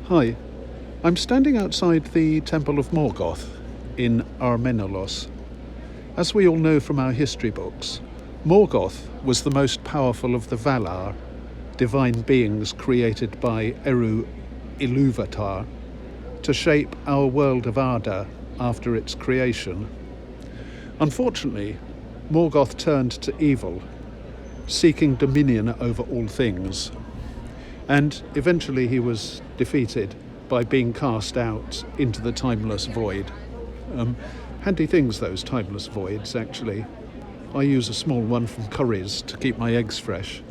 Hi, I'm standing outside the Temple of Morgoth in Armenelos. As we all know from our history books, Morgoth was the most powerful of the Valar, divine beings created by Eru Ilúvatar, to shape our world of Arda after its creation. Unfortunately, Morgoth turned to evil, seeking dominion over all things, and eventually he was defeated by being cast out into the timeless void. Handy things, those timeless voids, actually. I use a small one from Curry's to keep my eggs fresh.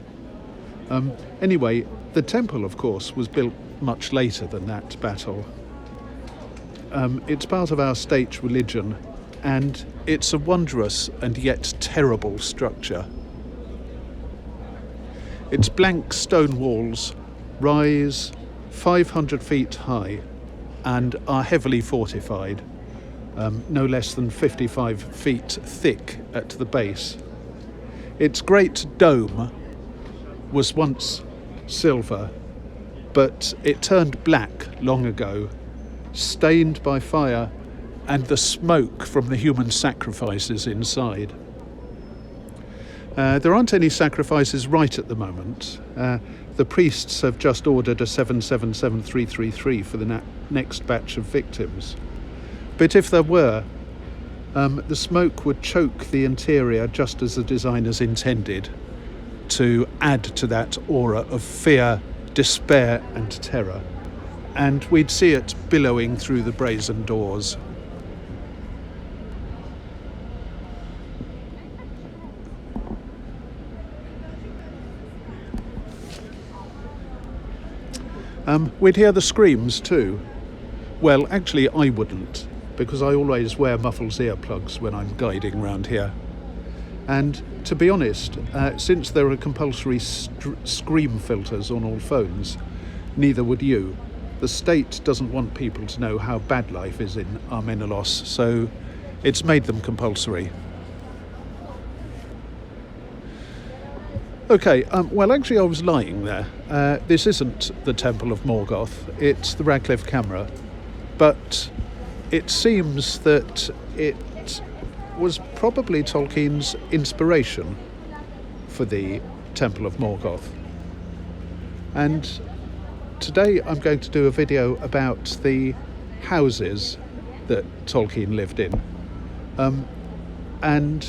Anyway, the temple, of course, was built much later than that battle. It's part of our state religion, and it's a wondrous and yet terrible structure. Its blank stone walls rise 500 feet high and are heavily fortified, no less than 55 feet thick at the base. Its great dome was once silver, but it turned black long ago, stained by fire and the smoke from the human sacrifices inside. There aren't any sacrifices right at the moment. The priests have just ordered a 777333 for the next batch of victims. But if there were, the smoke would choke the interior just as the designers intended, to add to that aura of fear, despair and terror. And we'd see it billowing through the brazen doors. We'd hear the screams too. Well, actually I wouldn't, because I always wear muffles earplugs when I'm guiding around here. And to be honest, since there are compulsory scream filters on all phones, neither would you. The state doesn't want people to know how bad life is in Armenelos, so it's made them compulsory. Okay, well actually I was lying there. This isn't the Temple of Morgoth, it's the Radcliffe Camera, but it seems that it was probably Tolkien's inspiration for the Temple of Morgoth. And today I'm going to do a video about the houses that Tolkien lived in. And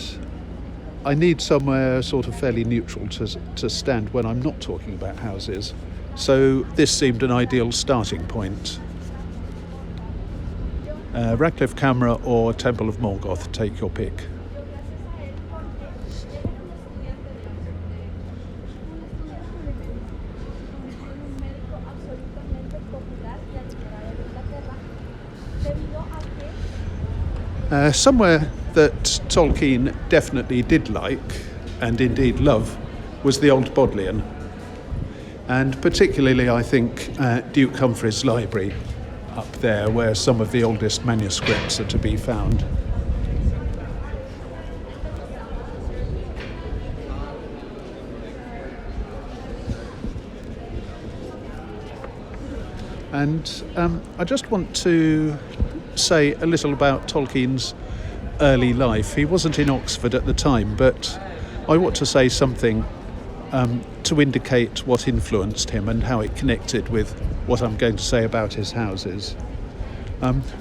I need somewhere sort of fairly neutral to stand when I'm not talking about houses. So this seemed an ideal starting point. Radcliffe Camera or Temple of Morgoth, take your pick. Somewhere that Tolkien definitely did like, and indeed love, was the Old Bodleian. And particularly, I think, Duke Humphrey's library up there, where some of the oldest manuscripts are to be found. And I just want to say a little about Tolkien's early life. He wasn't in Oxford at the time, but I want to say something to indicate what influenced him and how it connected with what I'm going to say about his houses.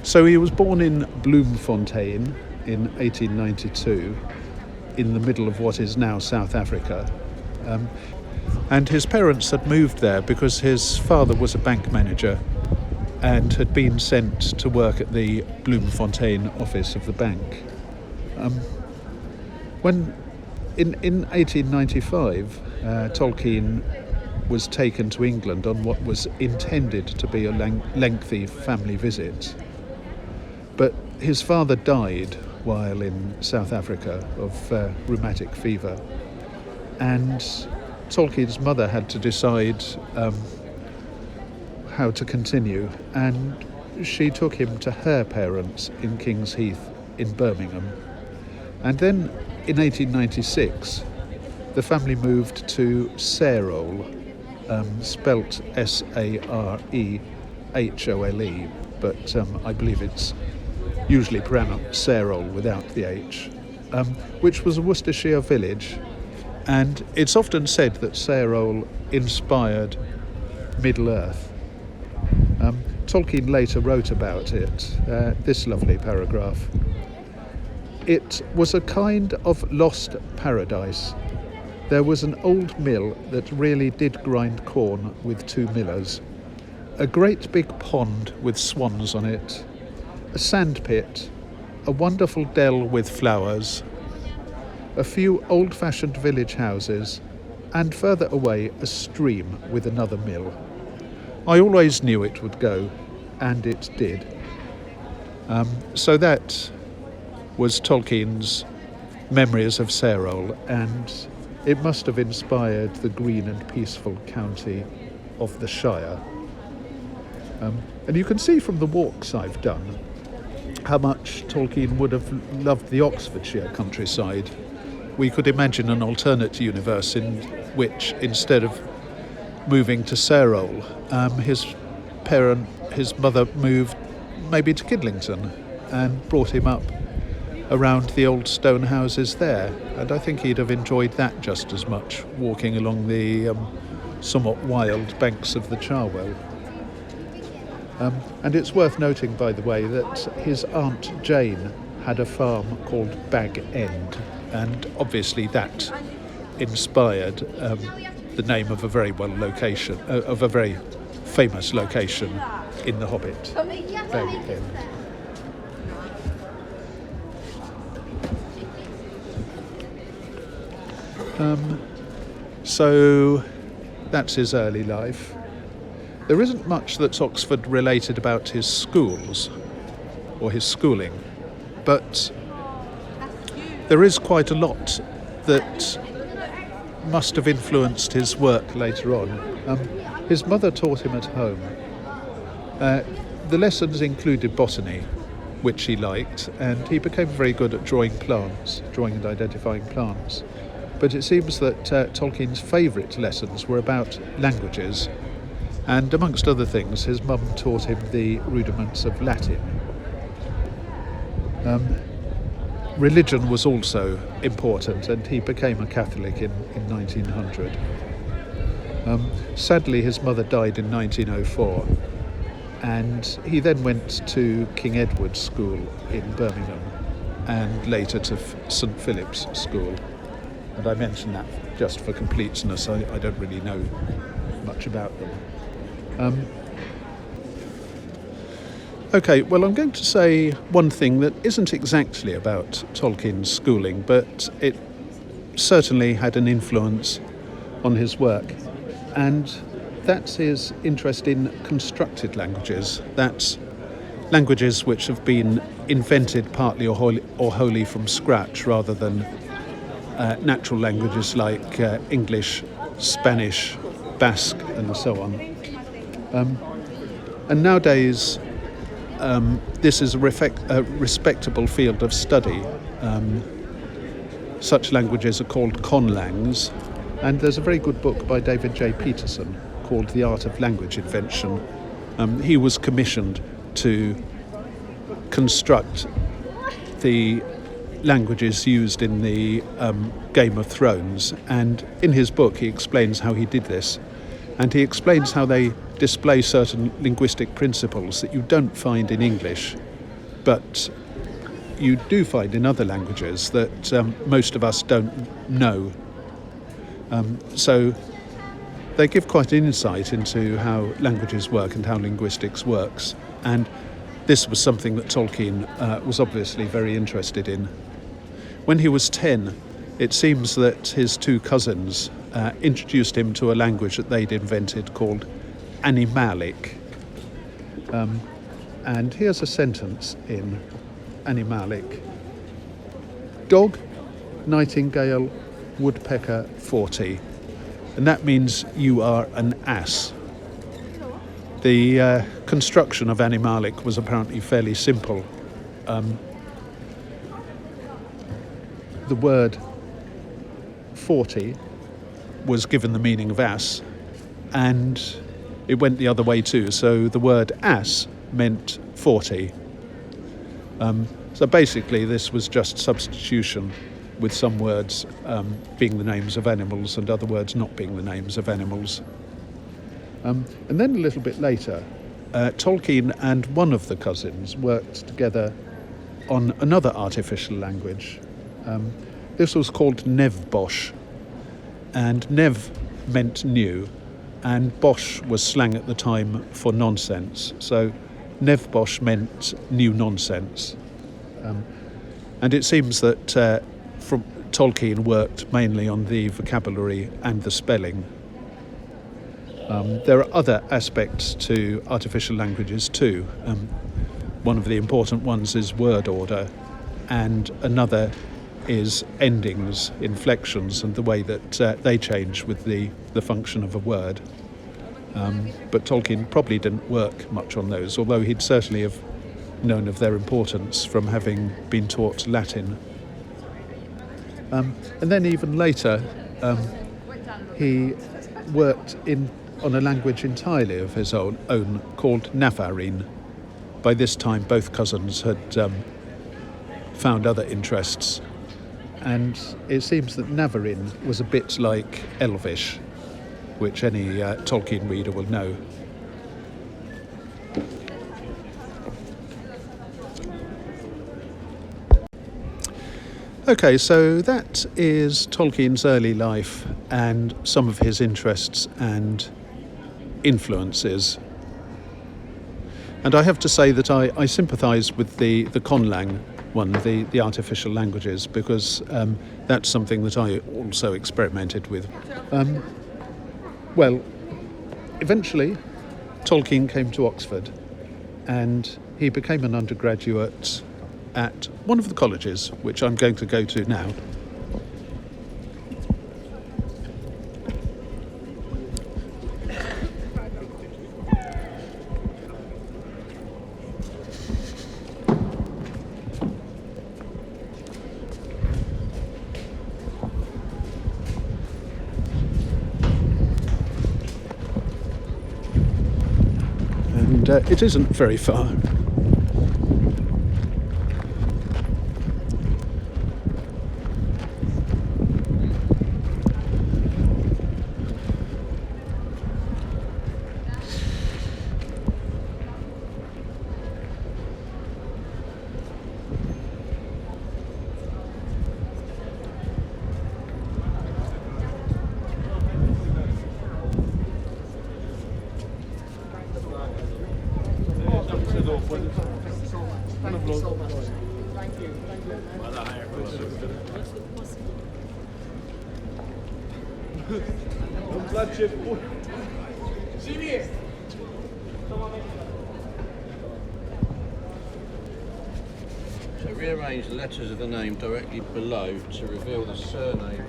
So he was born in Bloemfontein in 1892, in the middle of what is now South Africa. And his parents had moved there because his father was a bank manager and had been sent to work at the Bloemfontein office of the bank. When in 1895, Tolkien was taken to England on what was intended to be a lengthy family visit. But his father died while in South Africa of rheumatic fever, and Tolkien's mother had to decide how to continue, and she took him to her parents in King's Heath in Birmingham. And then in 1896 the family moved to Sarole, spelt S-A-R-E, Hole, but I believe it's usually pronounced Sarol without the H, which was a Worcestershire village. And it's often said that Sarol inspired Middle-earth. Tolkien later wrote about it, this lovely paragraph. It was a kind of lost paradise. There was an old mill that really did grind corn with 2 millers, a great big pond with swans on it, a sand pit, a wonderful dell with flowers, a few old-fashioned village houses, and further away a stream with another mill. I always knew it would go, and it did. So that was Tolkien's memories of Sarol, and it must have inspired the green and peaceful county of the Shire. And you can see from the walks I've done how much Tolkien would have loved the Oxfordshire countryside. We could imagine an alternate universe in which, instead of moving to Sarol, his mother moved maybe to Kidlington and brought him up around the old stone houses there. And I think he'd have enjoyed that just as much, walking along the somewhat wild banks of the Cherwell. And it's worth noting, by the way, that his Aunt Jane had a farm called Bag End, and obviously that inspired the name of a very famous location in The Hobbit, Bag End. So that's his early life. There isn't much that's Oxford related about his schools or his schooling, but there is quite a lot that must have influenced his work later on. His mother taught him at home. The lessons included botany, which he liked, and he became very good at drawing and identifying plants. But it seems that Tolkien's favourite lessons were about languages, and amongst other things, his mum taught him the rudiments of Latin. Religion was also important, and he became a Catholic in 1900. Sadly, his mother died in 1904, and he then went to King Edward's School in Birmingham and later to St Philip's School. And I mention that just for completeness. I don't really know much about them. Okay, well, I'm going to say one thing that isn't exactly about Tolkien's schooling, but it certainly had an influence on his work, and that's his interest in constructed languages. That's languages which have been invented partly or wholly from scratch, rather than natural languages like English, Spanish, Basque, and so on. And nowadays, this is a respectable field of study. Such languages are called conlangs, and there's a very good book by David J. Peterson called The Art of Language Invention. He was commissioned to construct the languages used in the Game of Thrones, and in his book he explains how he did this, and he explains how they display certain linguistic principles that you don't find in English, but you do find in other languages that most of us don't know. So they give quite an insight into how languages work and how linguistics works, and this was something that Tolkien was obviously very interested in. When he was 10, it seems that his 2 cousins introduced him to a language that they'd invented called Animalic. And here's a sentence in Animalic. Dog, nightingale, woodpecker, 40. And that means you are an ass. The construction of Animalic was apparently fairly simple. The word 40 was given the meaning of ass, and it went the other way too. So the word ass meant 40. So basically this was just substitution, with some words being the names of animals and other words not being the names of animals. And then a little bit later, Tolkien and one of the cousins worked together on another artificial language. This was called Nev-Bosh, and Nev meant new, and Bosh was slang at the time for nonsense. So Nev-Bosh meant new nonsense. And it seems that Tolkien worked mainly on the vocabulary and the spelling. There are other aspects to artificial languages too. One of the important ones is word order, and another is endings, inflections, and the way that they change with the function of a word. But Tolkien probably didn't work much on those, although he'd certainly have known of their importance from having been taught Latin. And then even later, he worked on a language entirely of his own called Navarine. By this time, both cousins had found other interests, and it seems that Navarine was a bit like Elvish, which any Tolkien reader will know. Okay, so that is Tolkien's early life and some of his interests and influences. And I have to say that I sympathise with the conlang one, the artificial languages, because that's something that I also experimented with. Well, eventually Tolkien came to Oxford and he became an undergraduate at one of the colleges, which I'm going to go to now. And it isn't very far. So rearrange the letters of the name directly below to reveal the surname.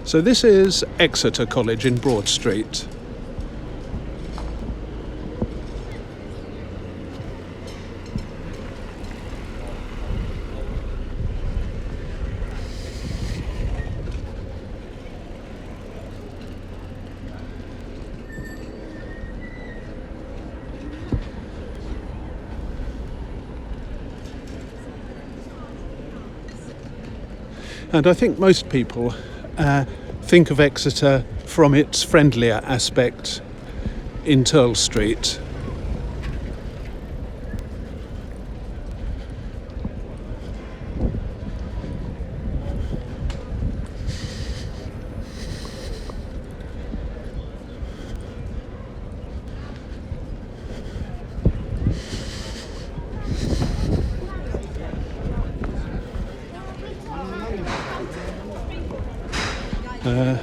So this is Exeter College in Broad Street. And I think most people think of Exeter from its friendlier aspect in Turl Street.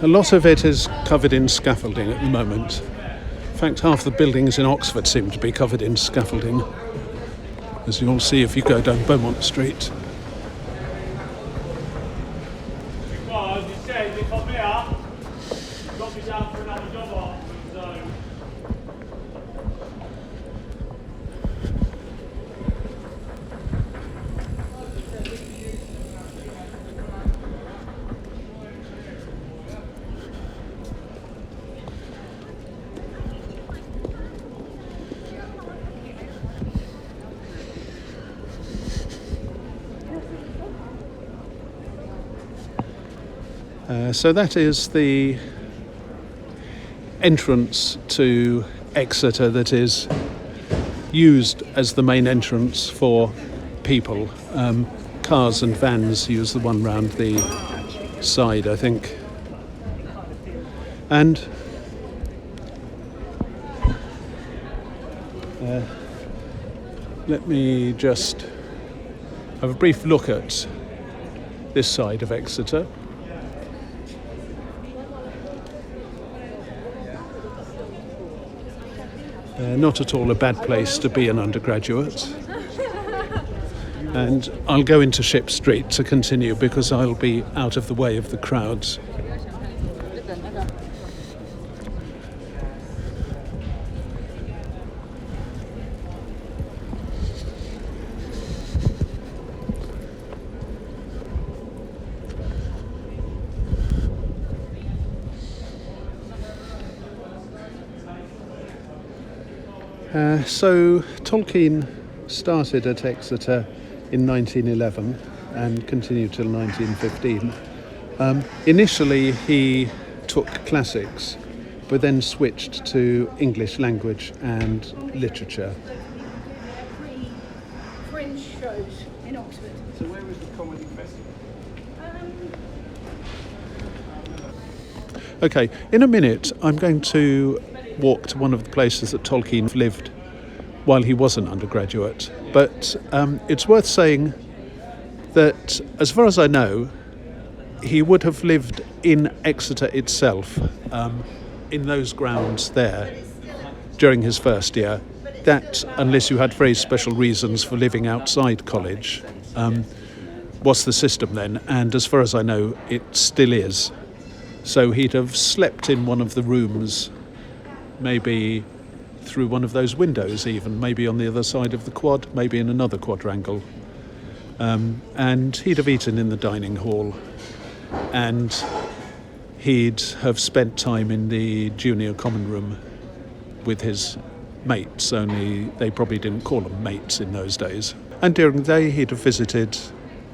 A lot of it is covered in scaffolding at the moment. In fact, half the buildings in Oxford seem to be covered in scaffolding, as you'll see if you go down Beaumont Street. So that is the entrance to Exeter that is used as the main entrance for people. Cars and vans use the one round the side, I think. And let me just have a brief look at this side of Exeter. Not at all a bad place to be an undergraduate. And I'll go into Ship Street to continue because I'll be out of the way of the crowds. So Tolkien started at Exeter in 1911 and continued till 1915. Initially he took classics, but then switched to English language and literature. Fringe shows in Oxford. So where was the comedy festival? Okay, in a minute I'm going to walk to one of the places that Tolkien lived while he was an undergraduate. But it's worth saying that, as far as I know, he would have lived in Exeter itself, in those grounds there, during his first year. That, unless you had very special reasons for living outside college, was the system then. And as far as I know, it still is. So he'd have slept in one of the rooms, maybe through one of those windows even, maybe on the other side of the quad, maybe in another quadrangle. And he'd have eaten in the dining hall, and he'd have spent time in the junior common room with his mates, only they probably didn't call them mates in those days. And during the day he'd have visited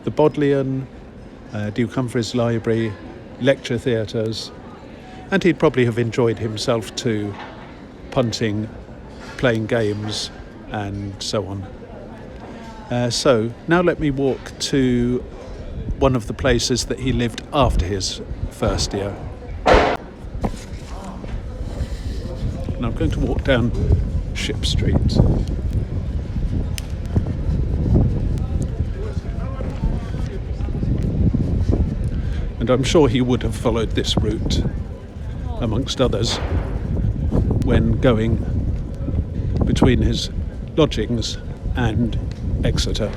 the Bodleian, Duke Humphreys Library, lecture theatres, and he'd probably have enjoyed himself too, punting, playing games, and so on. So now let me walk to one of the places that he lived after his first year. And I'm going to walk down Ship Street. And I'm sure he would have followed this route, amongst others, when going between his lodgings and Exeter.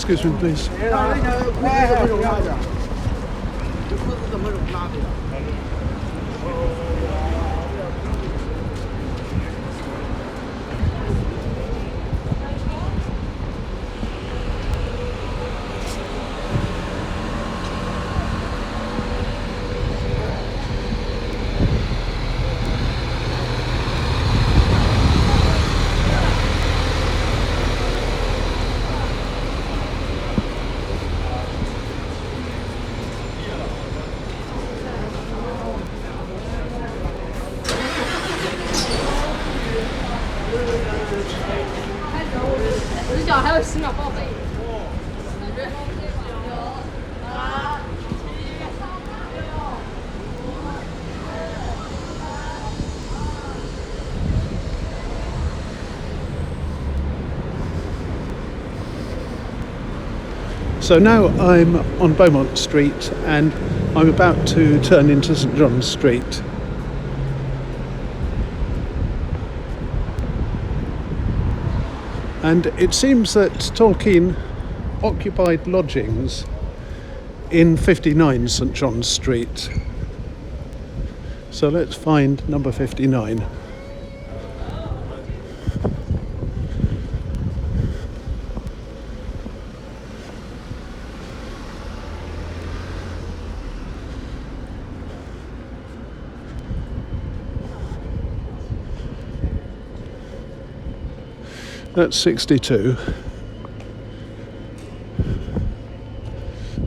Excuse me, please. So now I'm on Beaumont Street and I'm about to turn into St John's Street. And it seems that Tolkien occupied lodgings in 59 St John's Street. So let's find number 59. That's 62,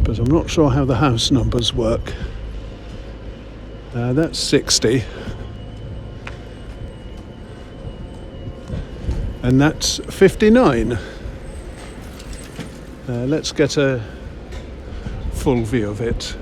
but I'm not sure how the house numbers work. That's 60, and that's 59. Let's get a full view of it.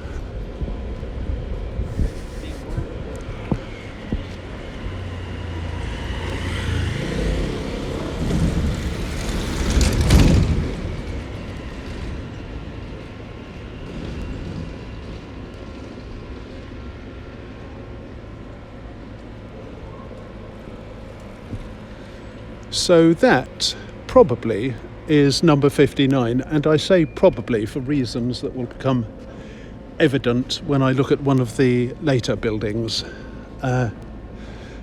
So that probably is number 59, and I say probably for reasons that will become evident when I look at one of the later buildings,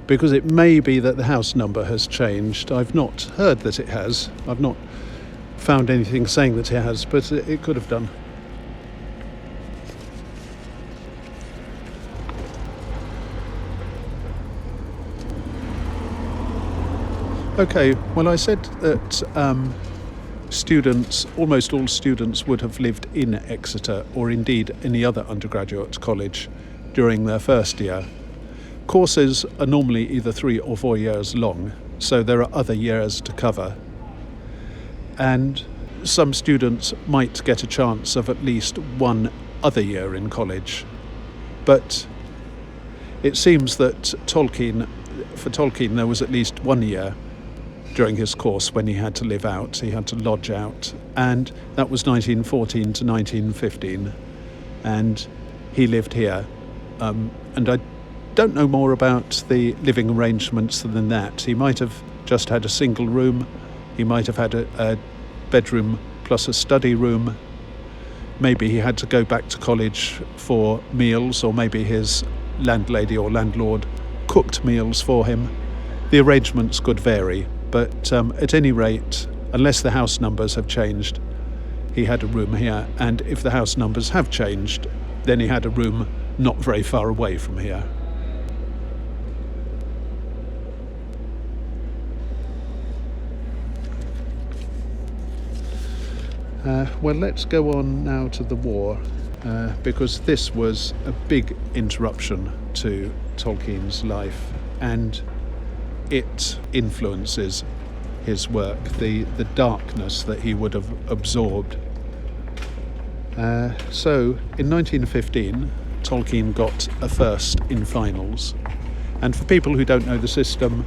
because it may be that the house number has changed. I've not heard that it has. I've not found anything saying that it has, but it could have done. Okay, well, I said that almost all students would have lived in Exeter or indeed any other undergraduate college during their first year. Courses are normally either 3 or 4 years long, so there are other years to cover. And some students might get a chance of at least one other year in college. But it seems that for Tolkien there was at least 1 year during his course when he had to live out, he had to lodge out, and that was 1914 to 1915, and he lived here. And I don't know more about the living arrangements than that. He might have just had a single room, he might have had a bedroom plus a study room, maybe he had to go back to college for meals, or maybe his landlady or landlord cooked meals for him. The arrangements could vary. But at any rate, unless the house numbers have changed, he had a room here. And if the house numbers have changed, then he had a room not very far away from here. Well, let's go on now to the war, because this was a big interruption to Tolkien's life, and it influences his work, the darkness that he would have absorbed. So in 1915, Tolkien got a first in finals. And for people who don't know the system,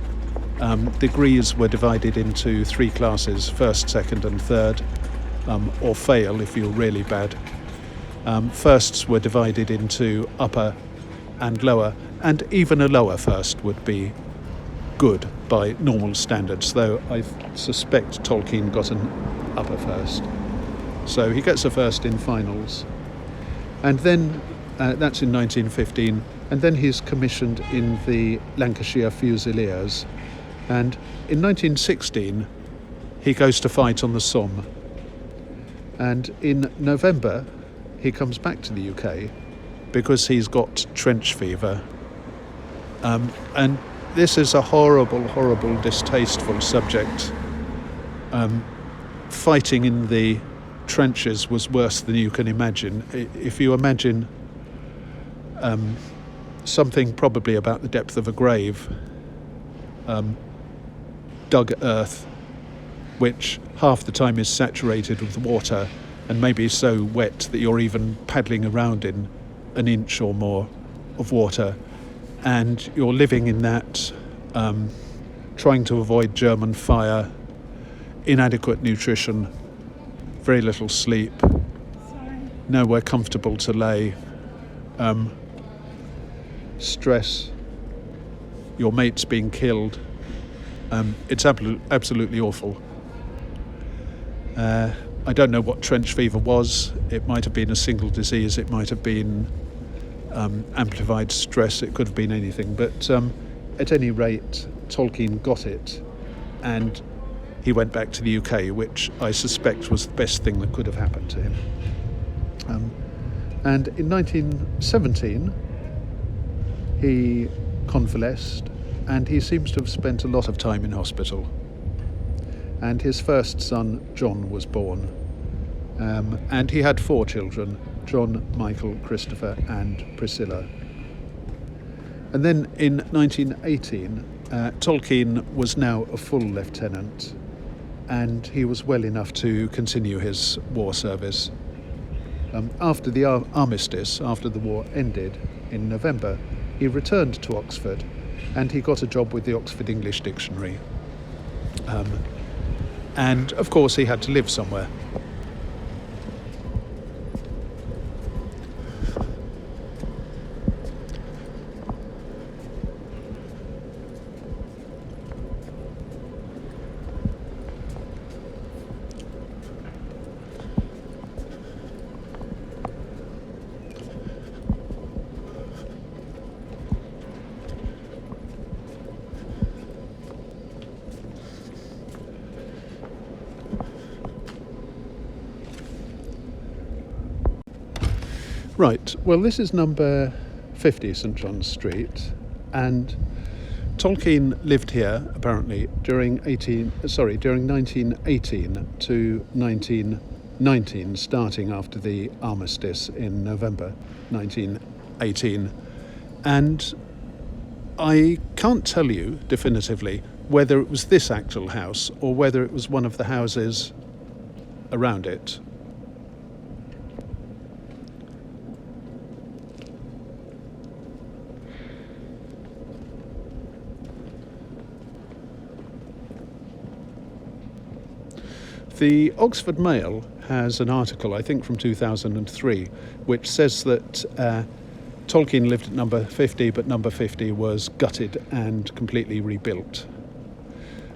degrees were divided into 3 classes, first, second and third, or fail if you're really bad. Firsts were divided into upper and lower, and even a lower first would be good by normal standards, though I suspect Tolkien got an upper first. So he gets a first in finals. And then, that's in 1915, and then he's commissioned in the Lancashire Fusiliers. And in 1916, he goes to fight on the Somme. And in November, he comes back to the UK because he's got trench fever. And this is a horrible, horrible, distasteful subject. Fighting in the trenches was worse than you can imagine. If you imagine something probably about the depth of a grave, dug earth, which half the time is saturated with water and maybe so wet that you're even paddling around in an inch or more of water, and you're living in that, trying to avoid German fire, inadequate nutrition, very little sleep, nowhere comfortable to lay, stress, your mate's being killed. It's absolutely awful. I don't know what trench fever was. It might have been a single disease, it might have been amplified stress, it could have been anything. But at any rate, Tolkien got it, and he went back to the UK, which I suspect was the best thing that could have happened to him. And in 1917, he convalesced, and he seems to have spent a lot of time in hospital. And his first son, John, was born. And he had 4 children: John, Michael, Christopher, and Priscilla. And then in 1918, Tolkien was now a full lieutenant, and he was well enough to continue his war service. After the armistice, after the war ended in November, he returned to Oxford, and he got a job with the Oxford English Dictionary. And of course he had to live somewhere. Right, well, this is number 50 St John's Street, and Tolkien lived here apparently during 1918 to 1919, starting after the armistice in November 1918. And I can't tell you definitively whether it was this actual house or whether it was one of the houses around it. The Oxford Mail has an article, I think from 2003, which says that Tolkien lived at number 50, but number 50 was gutted and completely rebuilt.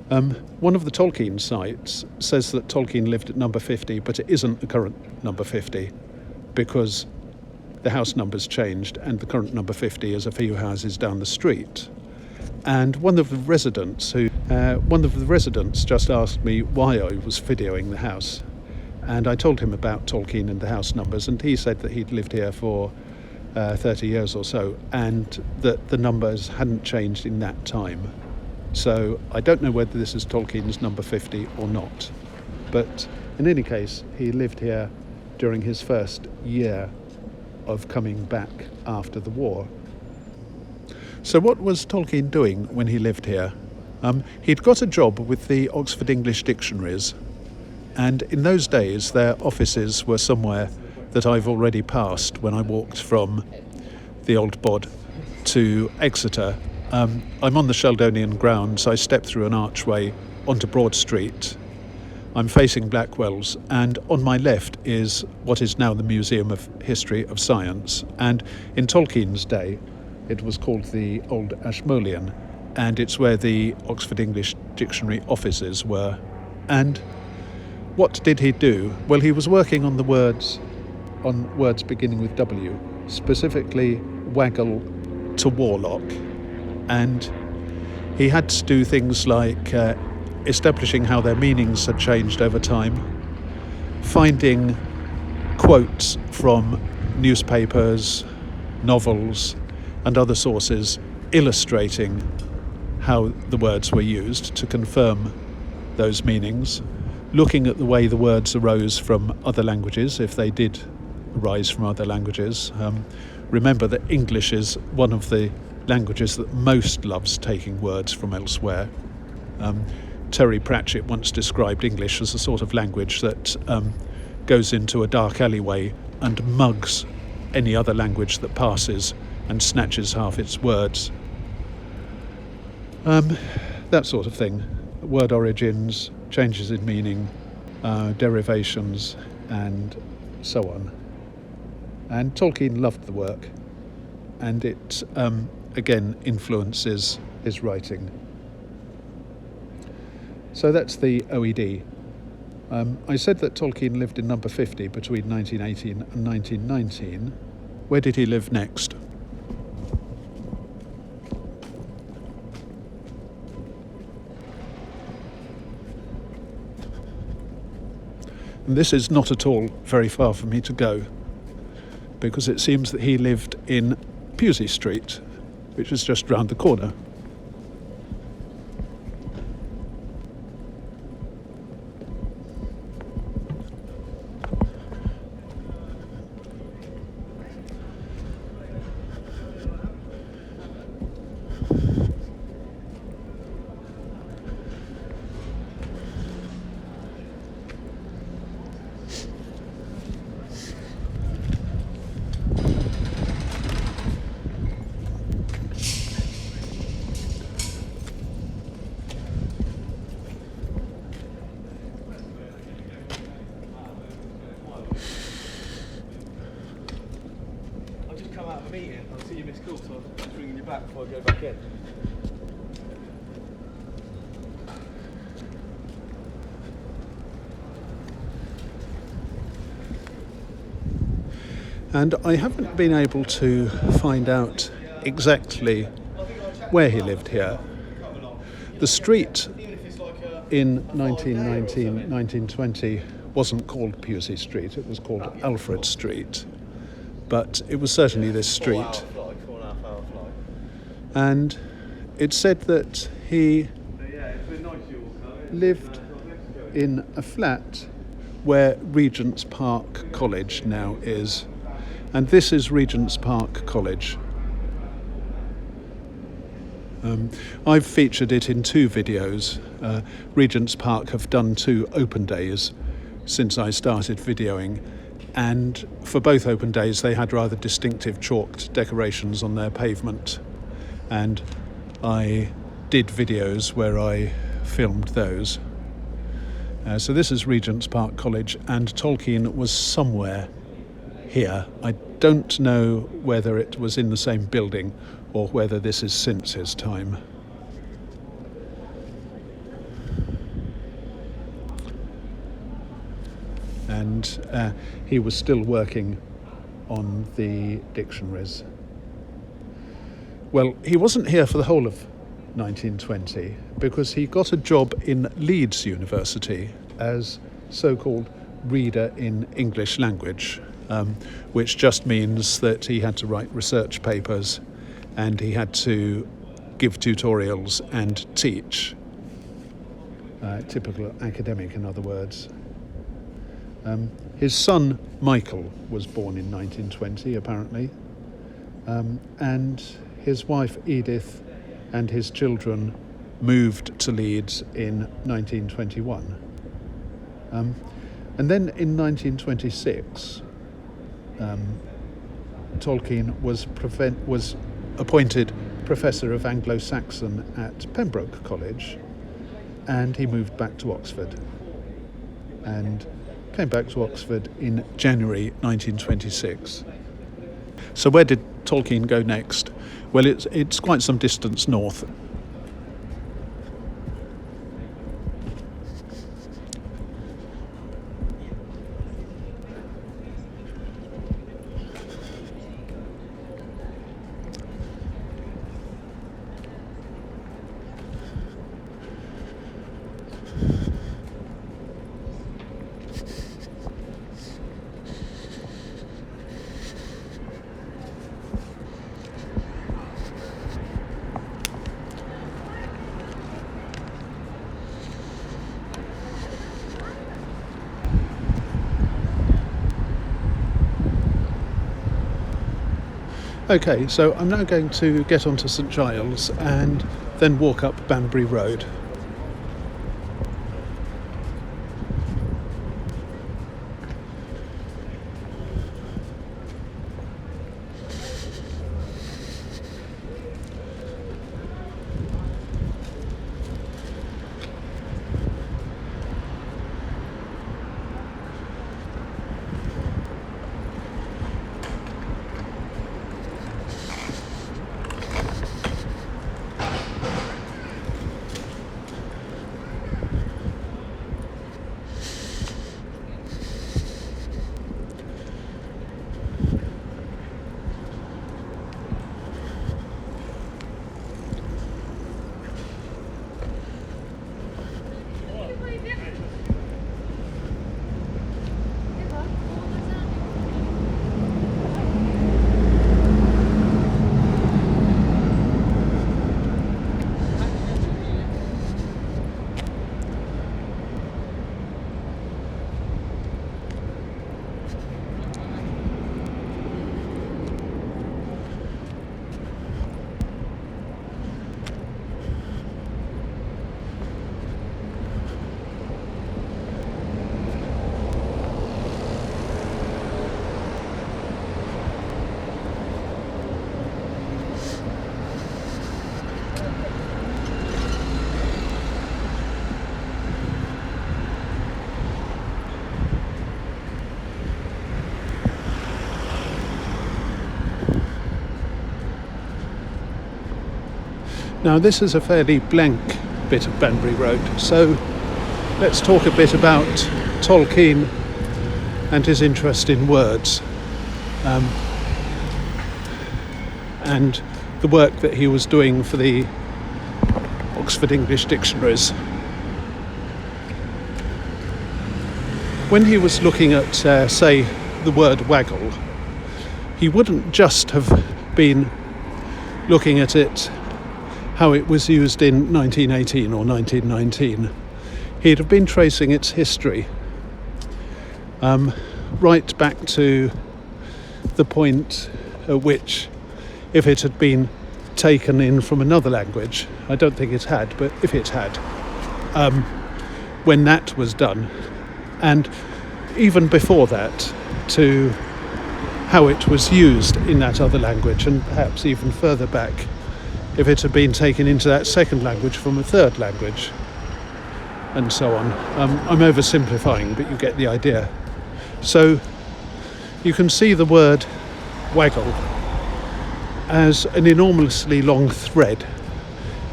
One of the Tolkien sites says that Tolkien lived at number 50, but it isn't the current number 50, because the house number's changed, and the current number 50 is a few houses down the street. And one of the residents just asked me why I was videoing the house, and I told him about Tolkien and the house numbers, and he said that he'd lived here for 30 years or so, and that the numbers hadn't changed in that time. So I don't know whether this is Tolkien's number 50 or not, but in any case, he lived here during his first year of coming back after the war. So what was Tolkien doing when he lived here? He'd got a job with the Oxford English Dictionaries, and in those days their offices were somewhere that I've already passed when I walked from the Old Bod to Exeter. I'm on the Sheldonian grounds. I step through an archway onto Broad Street. I'm facing Blackwell's, and on my left is what is now the Museum of History of Science, and in Tolkien's day it was called the Old Ashmolean, and it's where the Oxford English Dictionary offices were. And what did he do? Well, he was working on words beginning with W, specifically waggle to warlock, and he had to do things like establishing how their meanings had changed over time, finding quotes from newspapers, novels, and other sources illustrating how the words were used to confirm those meanings, looking at the way the words arose from other languages, if they did arise from other languages. Remember that English is one of the languages that most loves taking words from elsewhere. Terry Pratchett once described English as a sort of language that goes into a dark alleyway and mugs any other language that passes and snatches half its words. That sort of thing. Word origins, changes in meaning, derivations, and so on. And Tolkien loved the work, and it again influences his writing. So that's the OED. I said that Tolkien lived in number 50 between 1918 and 1919. Where did he live next? And this is not at all very far for me to go, because it seems that he lived in Pusey Street, which is just round the corner. Meeting. I'll see you missed call, so I'm just ringing you back before I go back in. And I haven't been able to find out exactly where he lived here. The street in 1919, 1920 wasn't called Pusey Street, it was called Alfred Street. But it was certainly this street. And it said that he lived in a flat where Regent's Park College now is. And this is Regent's Park College. I've featured it in 2 videos. Regent's Park have done 2 open days since I started videoing. And for both open days, they had rather distinctive chalked decorations on their pavement. And I did videos where I filmed those. So this is Regent's Park College, and Tolkien was somewhere here. I don't know whether it was in the same building or whether this is since his time. And he was still working on the dictionaries. Well, he wasn't here for the whole of 1920 because he got a job in Leeds University as so-called reader in English language, which just means that he had to write research papers and he had to give tutorials and teach. Typical academic, in other words. His son Michael was born in 1920, apparently, and his wife Edith and his children moved to Leeds in 1921. And then in 1926, Tolkien was appointed Professor of Anglo-Saxon at Pembroke College, and he moved back to Oxford and came back to Oxford in January 1926. So where did Tolkien go next? Well, it's quite some distance north. Okay, so I'm now going to get onto St Giles and then walk up Banbury Road. Now this is a fairly blank bit of Banbury Road, so let's talk a bit about Tolkien and his interest in words, and the work that he was doing for the Oxford English dictionaries. When he was looking at, say, the word waggle, he wouldn't just have been looking at it how it was used in 1918 or 1919. He'd have been tracing its history right back to the point at which, if it had been taken in from another language, I don't think it had, but if it had, when that was done, and even before that, to how it was used in that other language, and perhaps even further back, if it had been taken into that second language from a third language, and so on. I'm oversimplifying, but you get the idea. So you can see the word waggle as an enormously long thread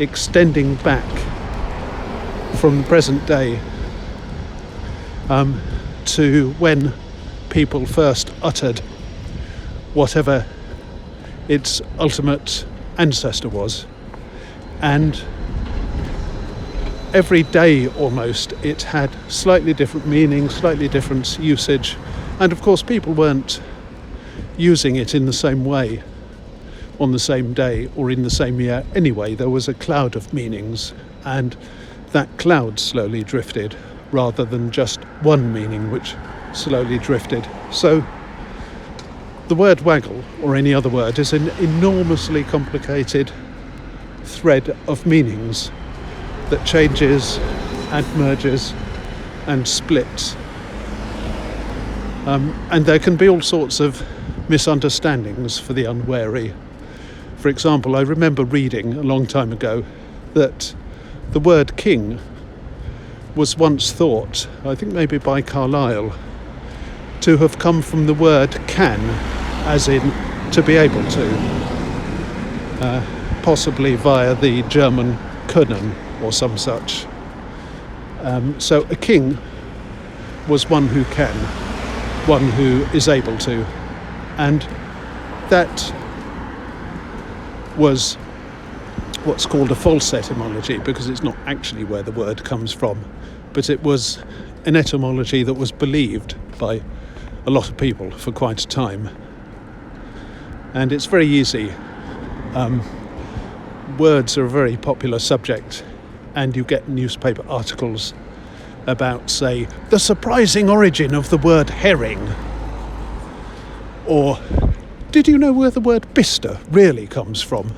extending back from the present day to when people first uttered whatever its ultimate ancestor was, and every day almost it had slightly different meaning, slightly different usage, and of course people weren't using it in the same way on the same day or in the same year anyway. There was a cloud of meanings, and that cloud slowly drifted rather than just one meaning which slowly drifted. So the word waggle, or any other word, is an enormously complicated thread of meanings that changes and merges and splits. And there can be all sorts of misunderstandings for the unwary. For example, I remember reading a long time ago that the word king was once thought, I think maybe by Carlyle, to have come from the word can, as in to be able to, possibly via the German können or some such. So a king was one who can, one who is able to, and that was what's called a false etymology, because it's not actually where the word comes from, but it was an etymology that was believed by a lot of people for quite a time. And it's very easy. Words are a very popular subject, and you get newspaper articles about, say, the surprising origin of the word herring, or Did you know where the word Bicester really comes from?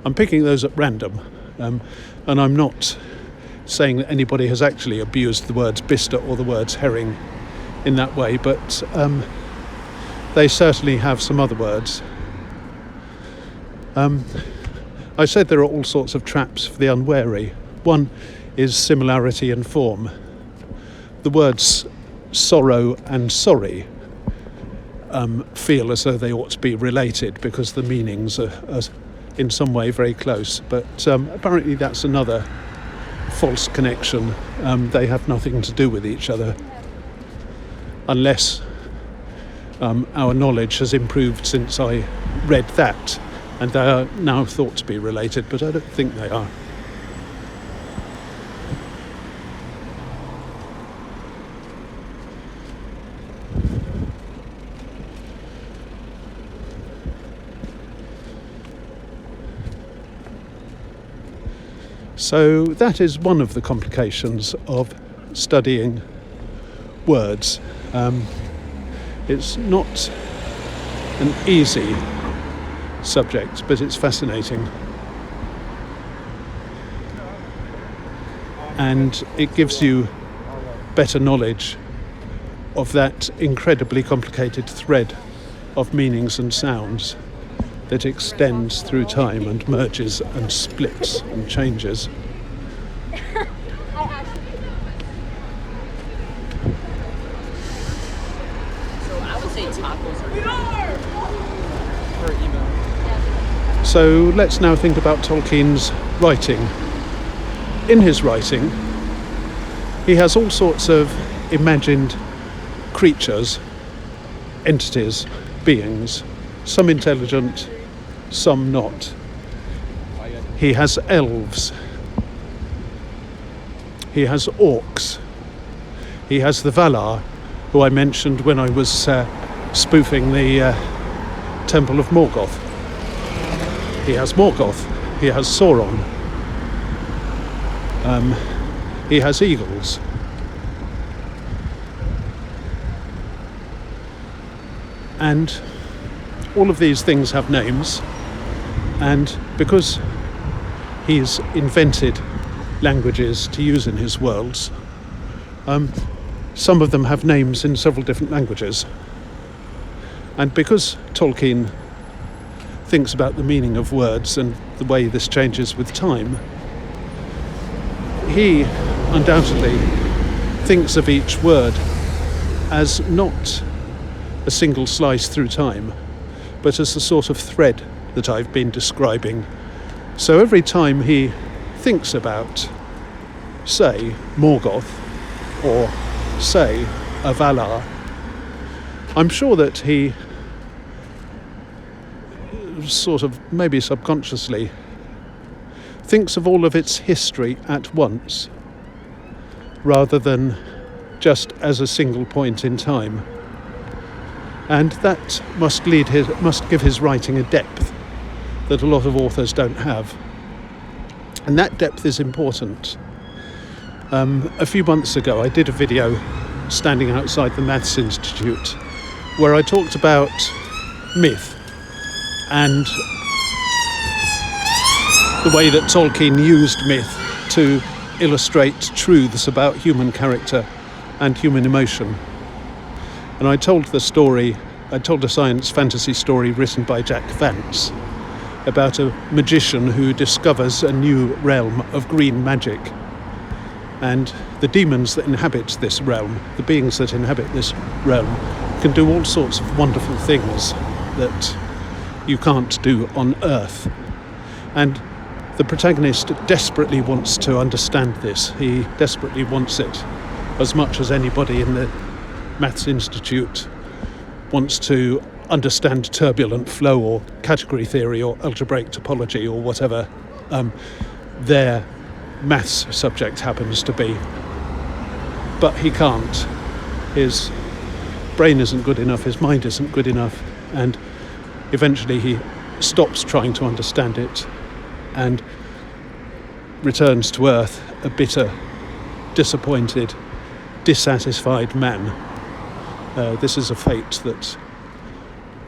I'm picking those at random, and I'm not saying that anybody has actually abused the words Bicester or the words herring in that way, but they certainly have some other words. I said there are all sorts of traps for the unwary. One is similarity in form. The words sorrow and sorry feel as though they ought to be related because the meanings are in some way very close, but apparently that's another false connection. They have nothing to do with each other unless our knowledge has improved since I read that, and they are now thought to be related, but I don't think they are. So that is one of the complications of studying words. It's not an easy subject, but it's fascinating. And it gives you better knowledge of that incredibly complicated thread of meanings and sounds that extends through time and merges and splits and changes. So let's now think about Tolkien's writing. In his writing, he has all sorts of imagined creatures, entities, beings, some intelligent, some not. He has elves. He has orcs. He has the Valar, who I mentioned when I was spoofing the Temple of Morgoth. He has Morgoth. He has Sauron. He has eagles. And all of these things have names, and because he's invented languages to use in his worlds, some of them have names in several different languages. And because Tolkien thinks about the meaning of words and the way this changes with time, he undoubtedly thinks of each word as not a single slice through time, but as the sort of thread that I've been describing. So every time he thinks about, say, Morgoth, or say, a Valar, I'm sure that he sort of, maybe subconsciously, thinks of all of its history at once, rather than just as a single point in time. And that must give his writing a depth that a lot of authors don't have. And that depth is important. A few months ago, I did a video standing outside the Maths Institute where I talked about myth and the way that Tolkien used myth to illustrate truths about human character and human emotion. And I told a science fantasy story written by Jack Vance about a magician who discovers a new realm of green magic. And the demons that inhabit this realm, the beings that inhabit this realm, can do all sorts of wonderful things that you can't do on Earth. And the protagonist desperately wants to understand this. He desperately wants it as much as anybody in the Maths Institute wants to understand turbulent flow or category theory or algebraic topology or whatever their maths subject happens to be. But he can't. His brain isn't good enough, his mind isn't good enough, and eventually he stops trying to understand it and returns to Earth a bitter, disappointed, dissatisfied man. This is a fate that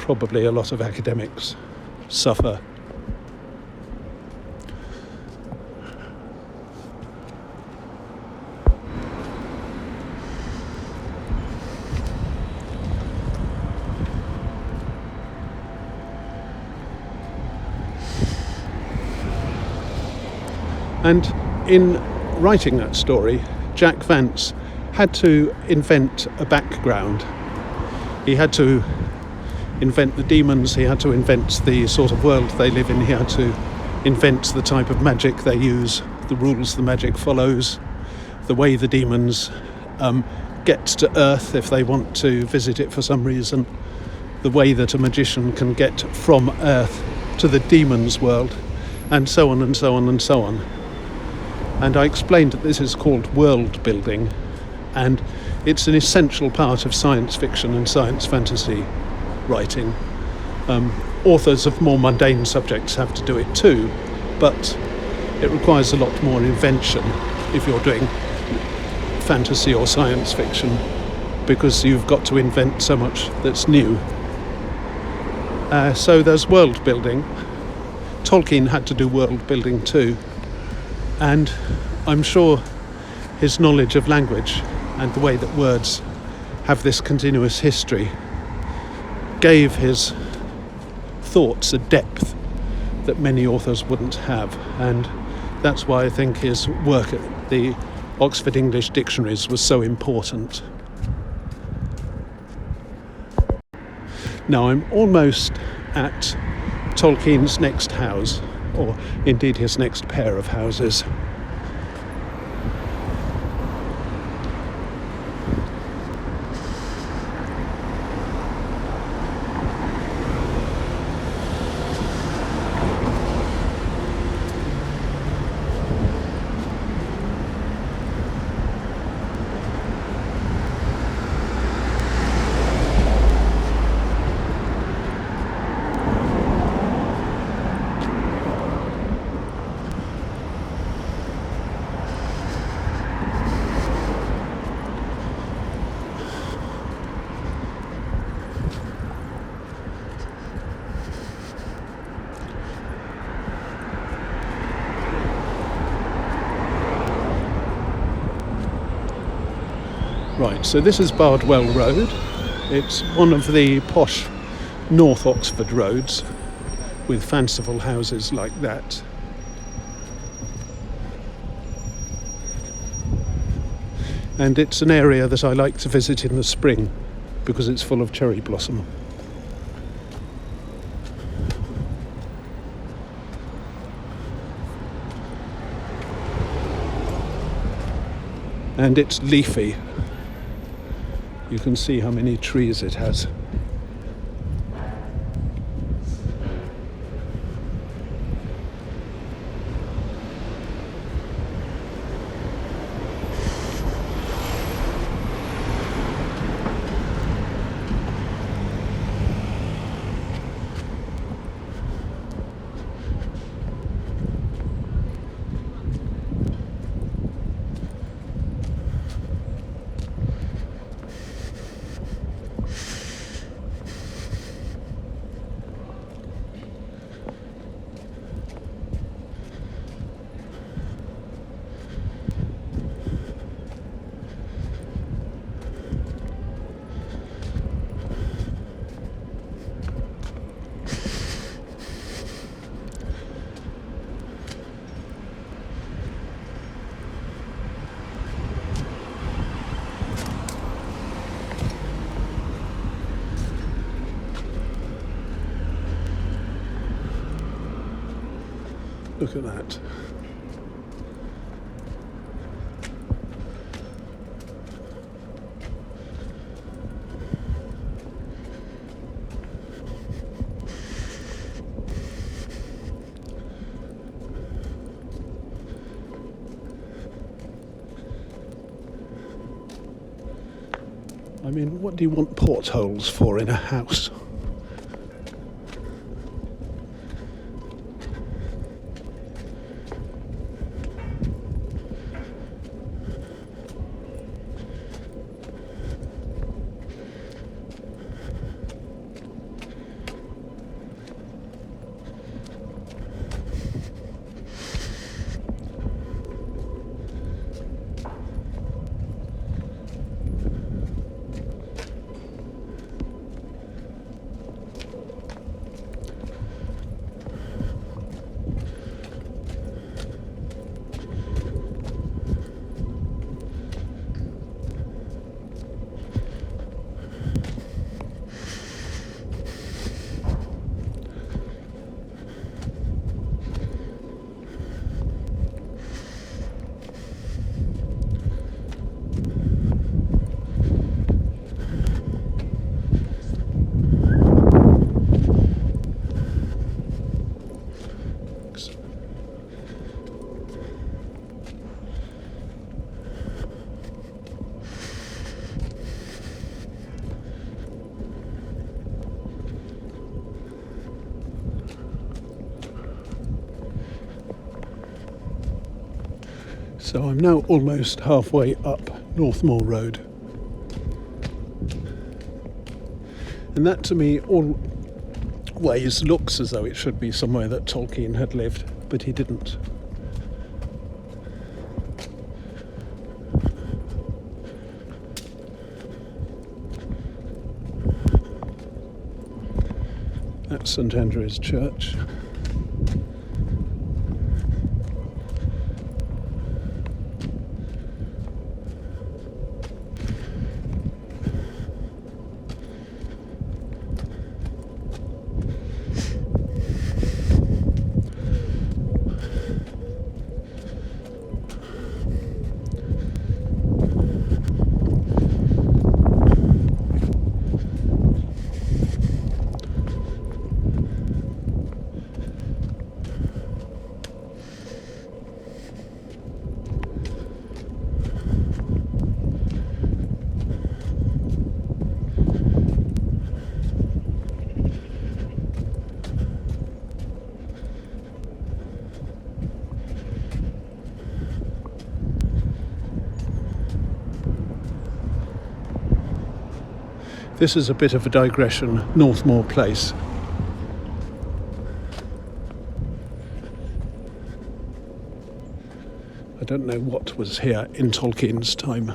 probably a lot of academics suffer. And in writing that story, Jack Vance had to invent a background. He had to invent the demons, he had to invent the sort of world they live in, he had to invent the type of magic they use, the rules the magic follows, the way the demons get to Earth if they want to visit it for some reason, the way that a magician can get from Earth to the demons' world, and so on and so on and so on. And I explained that this is called world building, and it's an essential part of science fiction and science fantasy writing. Authors of more mundane subjects have to do it too, but it requires a lot more invention if you're doing fantasy or science fiction, because you've got to invent so much that's new. So there's world building. Tolkien had to do world building too. And I'm sure his knowledge of language and the way that words have this continuous history gave his thoughts a depth that many authors wouldn't have. And that's why I think his work at the Oxford English Dictionaries was so important. Now I'm almost at Tolkien's next house, or indeed his next pair of houses. Right, so this is Bardwell Road. It's one of the posh North Oxford roads with fanciful houses like that. And it's an area that I like to visit in the spring because it's full of cherry blossom. And it's leafy. You can see how many trees it has. Look at that. I mean, what do you want portholes for in a house? So I'm now almost halfway up Northmoor Road. And that to me always looks as though it should be somewhere that Tolkien had lived, but he didn't. That's St Andrew's Church. This is a bit of a digression, Northmoor Place. I don't know what was here in Tolkien's time.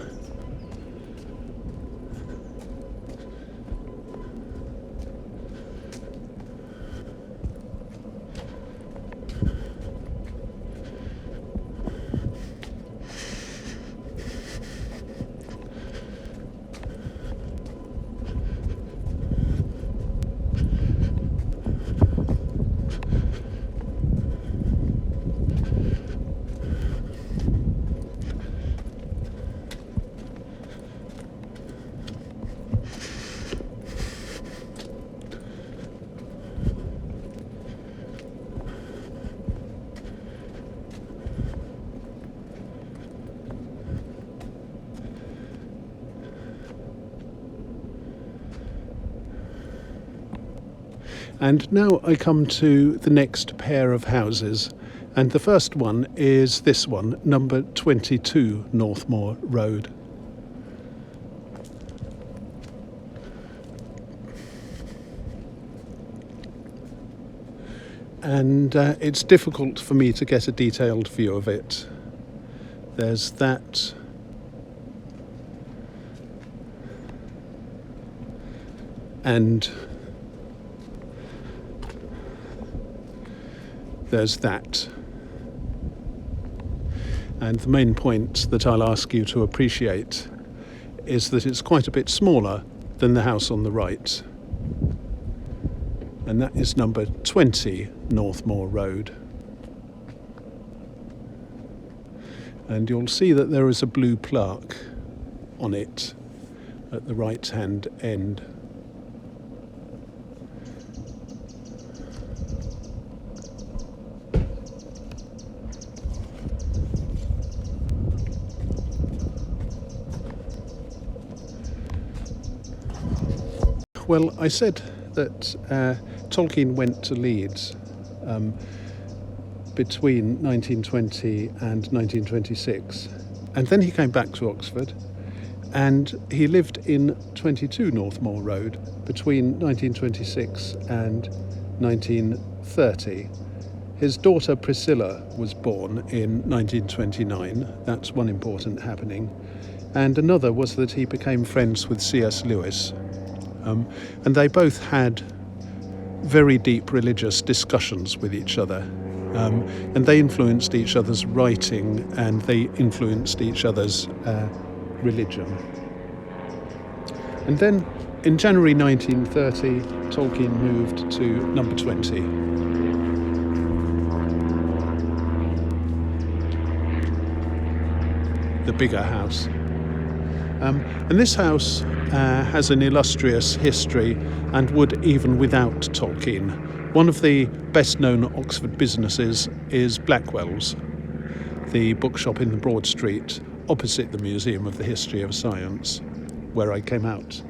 And now I come to the next pair of houses, and the first one is this one, number 22 Northmoor Road. And it's difficult for me to get a detailed view of it. There's that. And there's that. And the main point that I'll ask you to appreciate is that it's quite a bit smaller than the house on the right. And that is number 20 Northmoor Road. And you'll see that there is a blue plaque on it at the right-hand end. Well, I said that Tolkien went to Leeds between 1920 and 1926, and then he came back to Oxford, and he lived in 22 Northmoor Road between 1926 and 1930. His daughter Priscilla was born in 1929. That's one important happening. And another was that he became friends with C.S. Lewis. And they both had very deep religious discussions with each other. And they influenced each other's writing, and they influenced each other's religion. And then in January 1930, Tolkien moved to number 20. The bigger house. And this house has an illustrious history and would even without Tolkien. One of the best-known Oxford businesses is Blackwell's, the bookshop in the Broad Street opposite the Museum of the History of Science, where I came out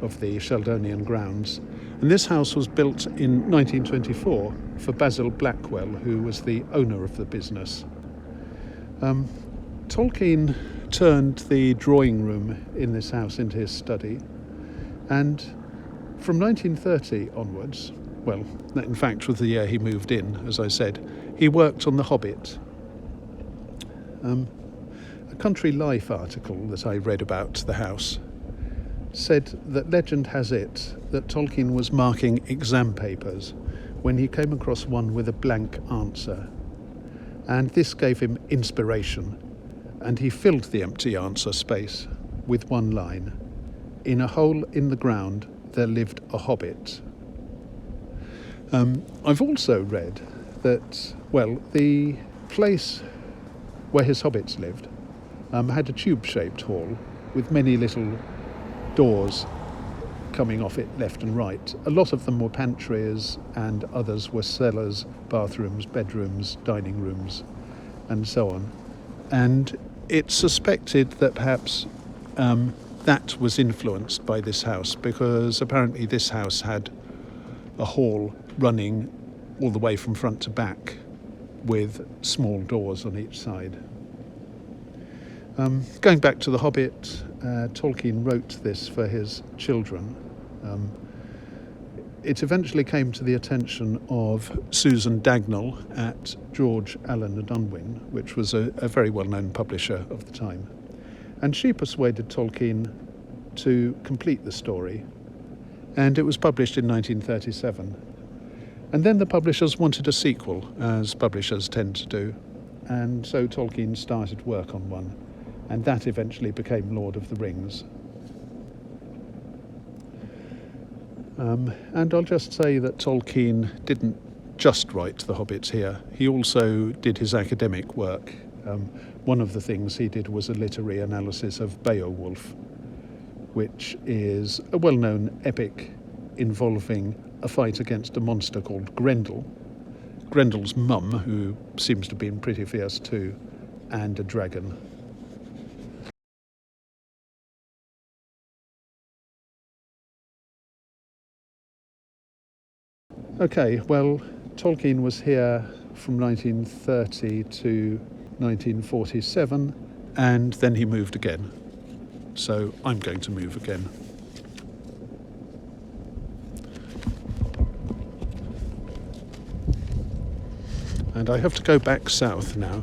of the Sheldonian grounds. And this house was built in 1924 for Basil Blackwell, who was the owner of the business. Tolkien turned the drawing room in this house into his study, and from 1930 onwards, well, that in fact was the year he moved in, as I said, he worked on The Hobbit. A Country Life article that I read about the house said that legend has it that Tolkien was marking exam papers when he came across one with a blank answer, and this gave him inspiration, and he filled the empty answer space with one line: "In a hole in the ground there lived a hobbit." I've also read that, well, the place where his hobbits lived had a tube-shaped hall with many little doors coming off it left and right. A lot of them were pantries and others were cellars, bathrooms, bedrooms, dining rooms, and so on. And it's suspected that perhaps that was influenced by this house, because apparently this house had a hall running all the way from front to back with small doors on each side. Going back to The Hobbit, Tolkien wrote this for his children. It eventually came to the attention of Susan Dagnall at George Allen and Unwin, which was a very well-known publisher of the time. And she persuaded Tolkien to complete the story, and it was published in 1937. And then the publishers wanted a sequel, as publishers tend to do, and so Tolkien started work on one, and that eventually became Lord of the Rings. And I'll just say that Tolkien didn't just write The Hobbits here. He also did his academic work. One of the things he did was a literary analysis of Beowulf, which is a well-known epic involving a fight against a monster called Grendel, Grendel's mum, who seems to have been pretty fierce too, and a dragon. Okay, well, Tolkien was here from 1930 to 1947, and then he moved again. So I'm going to move again. And I have to go back south now.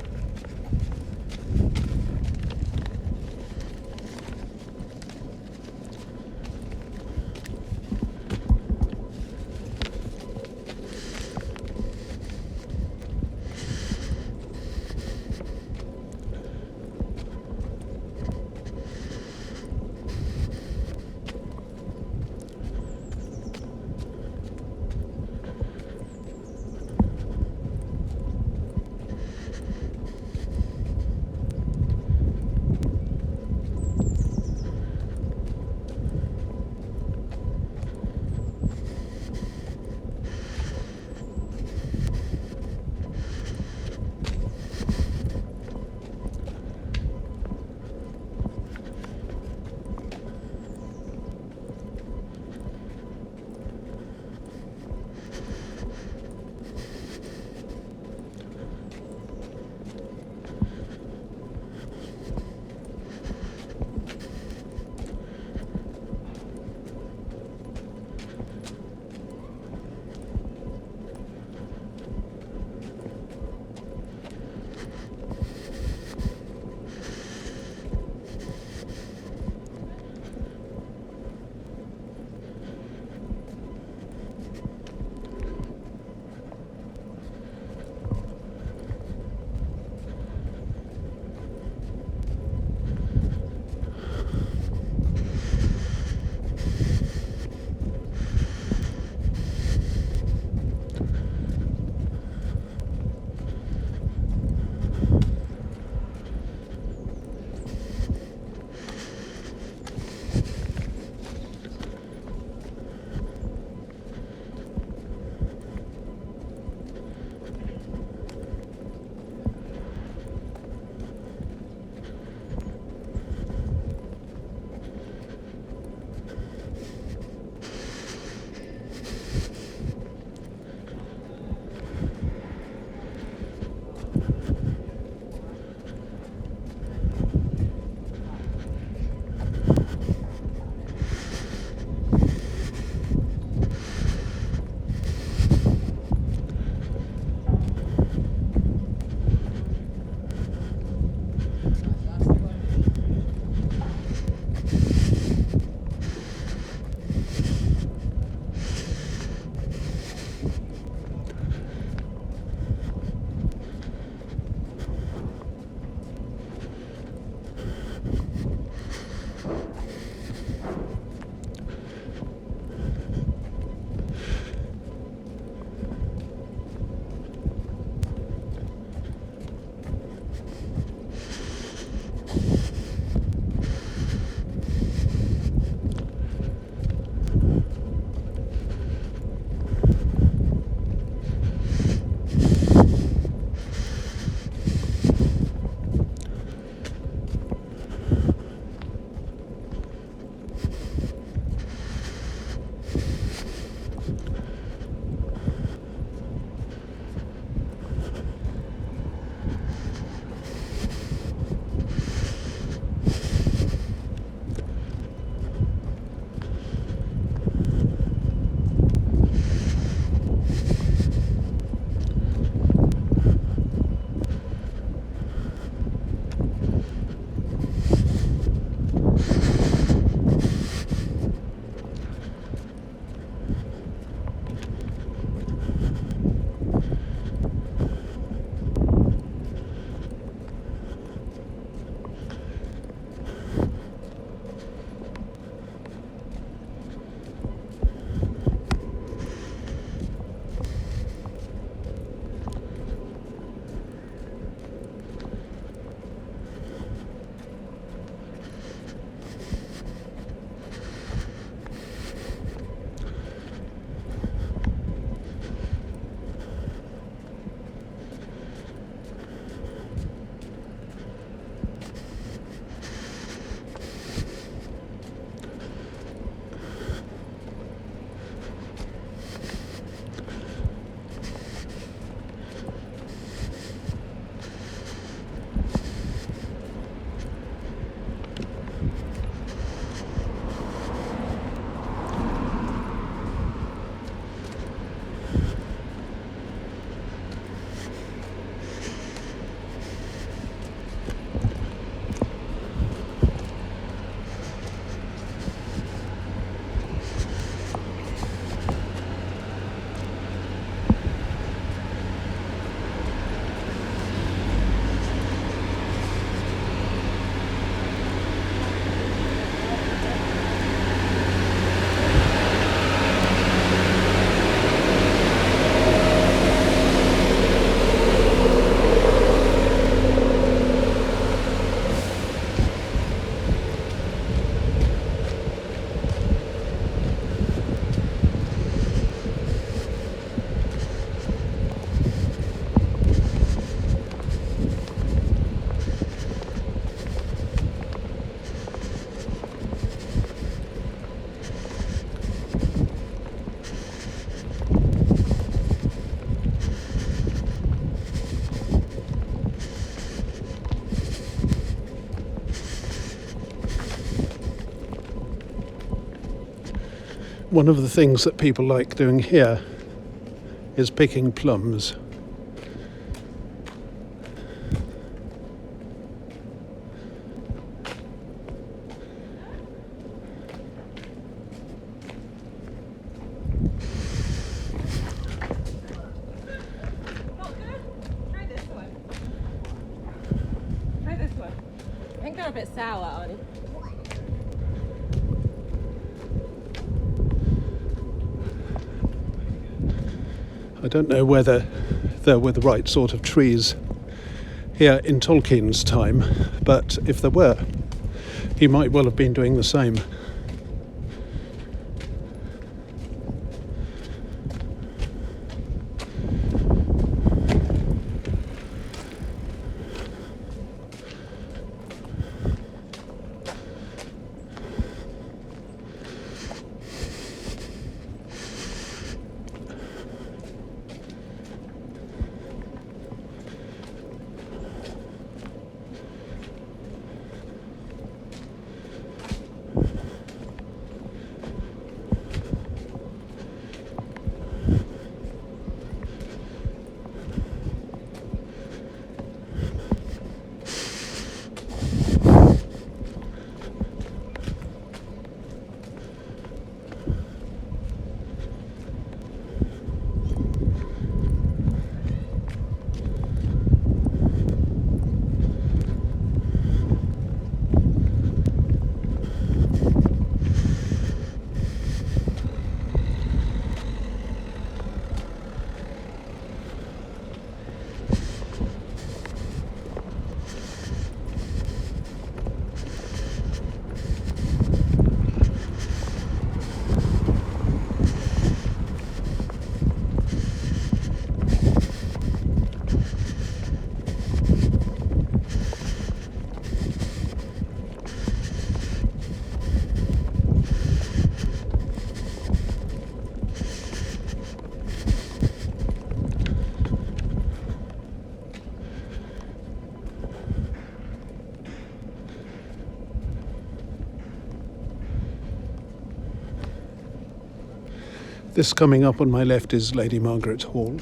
one of the things that people like doing here is picking plums. Try this one. Try this one. I think they're a bit sour, aren't they? I don't know whether there were the right sort of trees here in Tolkien's time, but if there were, he might well have been doing the same. This coming up on my left is Lady Margaret Hall.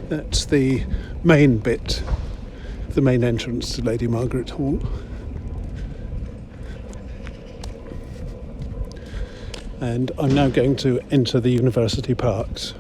That's the main bit, the main entrance to Lady Margaret Hall. And I'm now going to enter the University Parks.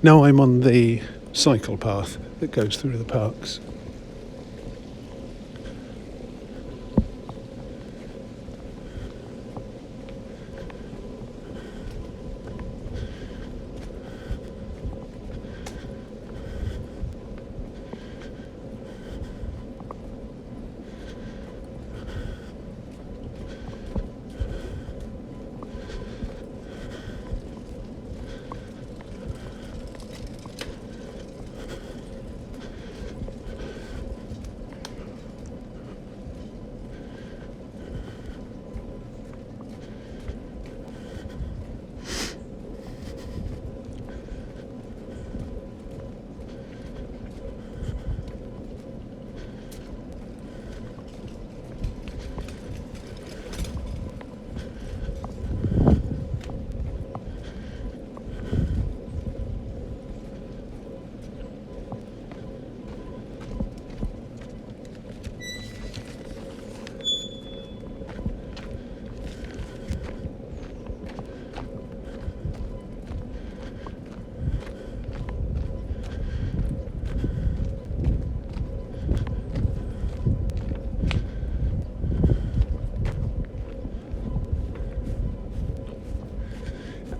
Now I'm on the cycle path that goes through the parks.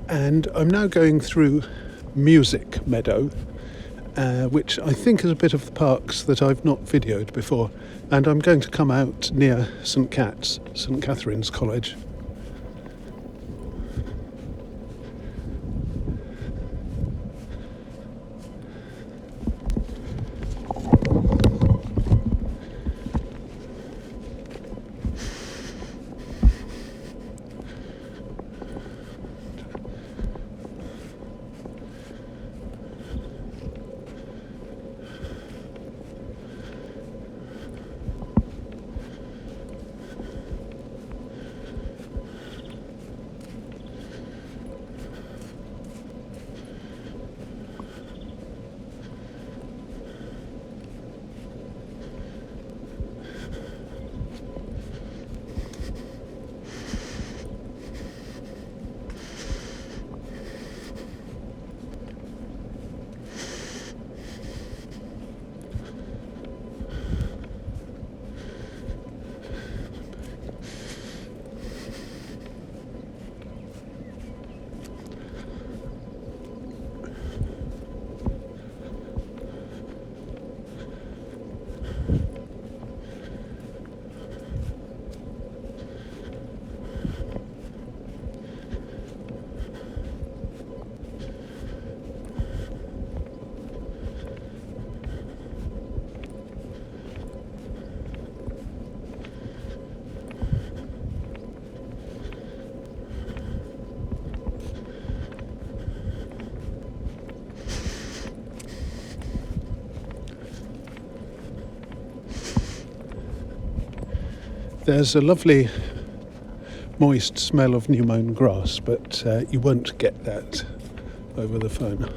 And I'm now going through Music Meadow, which I think is a bit of the parks that I've not videoed before. And I'm going to come out near St Catherine's College. There's a lovely moist smell of new mown grass, but you won't get that over the phone.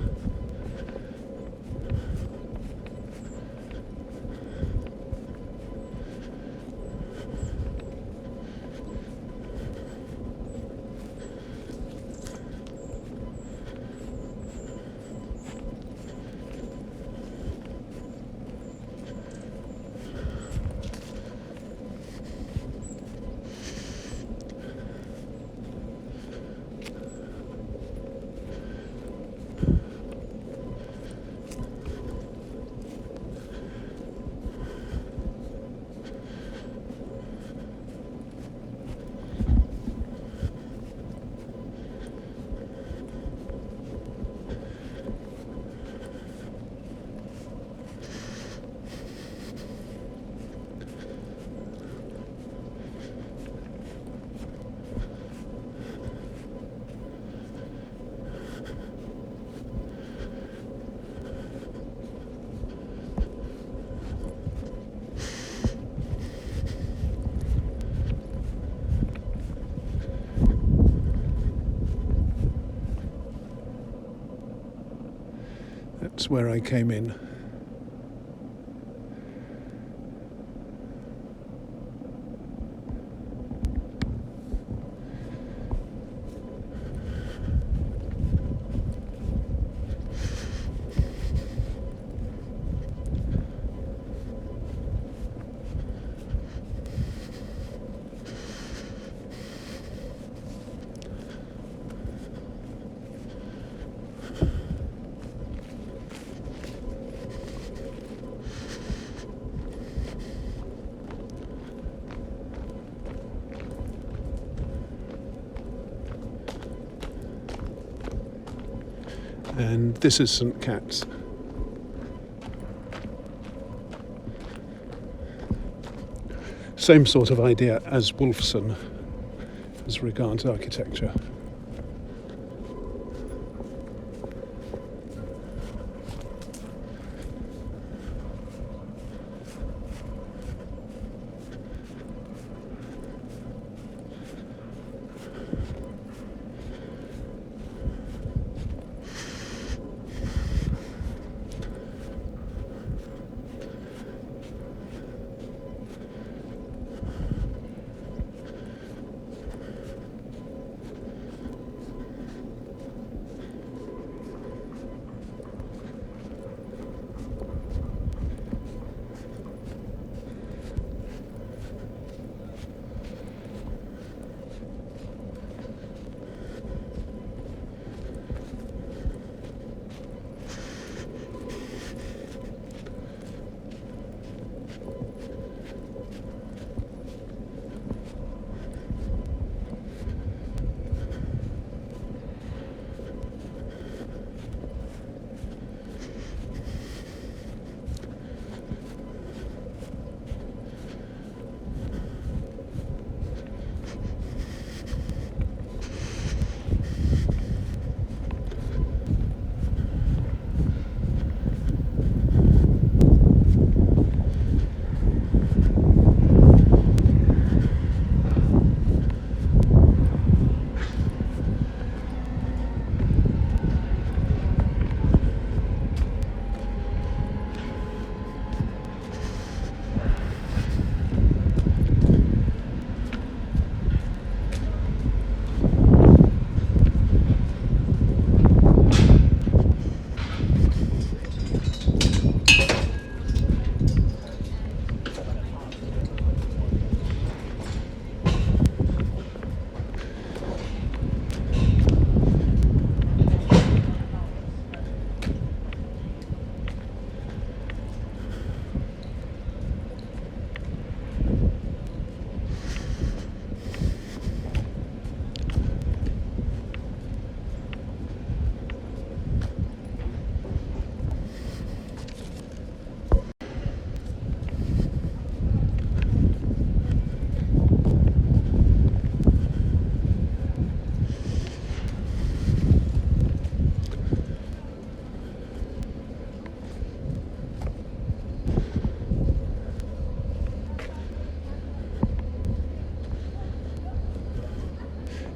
That's where I came in. And this is St Cat's. Same sort of idea as Wolfson as regards architecture.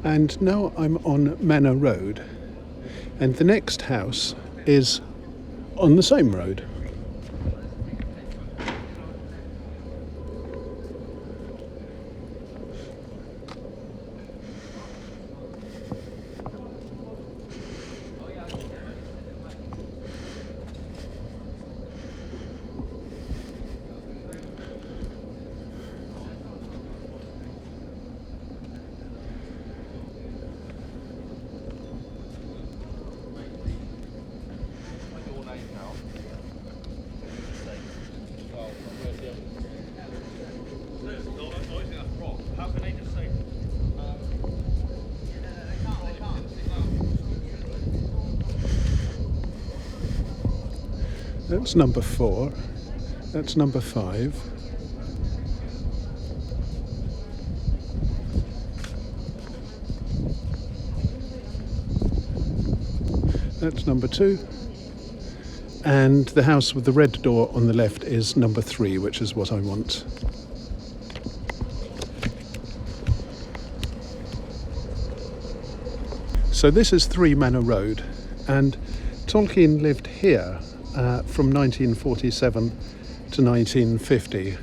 And now I'm on Manor Road, and the next house is on the same road. That's number 4. That's number 5. That's number 2. And the house with the red door on the left is number 3, which is what I want. So this is 3 Manor Road, and Tolkien lived here from 1947 to 1950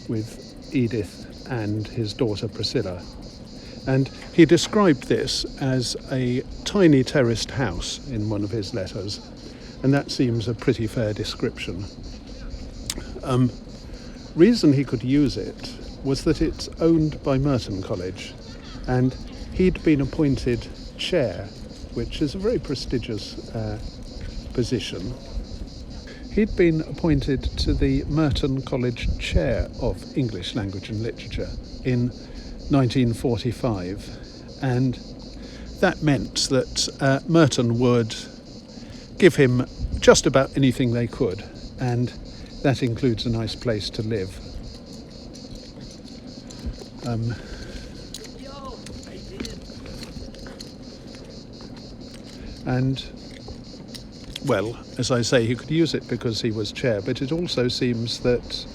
with Edith and his daughter Priscilla. And he described this as a tiny terraced house in one of his letters, and that seems a pretty fair description. Reason he could use it was that it's owned by Merton College, and he'd been appointed chair, which is a very prestigious position. He'd been appointed to the Merton College Chair of English Language and Literature in 1945, and that meant that Merton would give him just about anything they could, and that includes a nice place to live. And, well, as I say, he could use it because he was chair, but it also seems that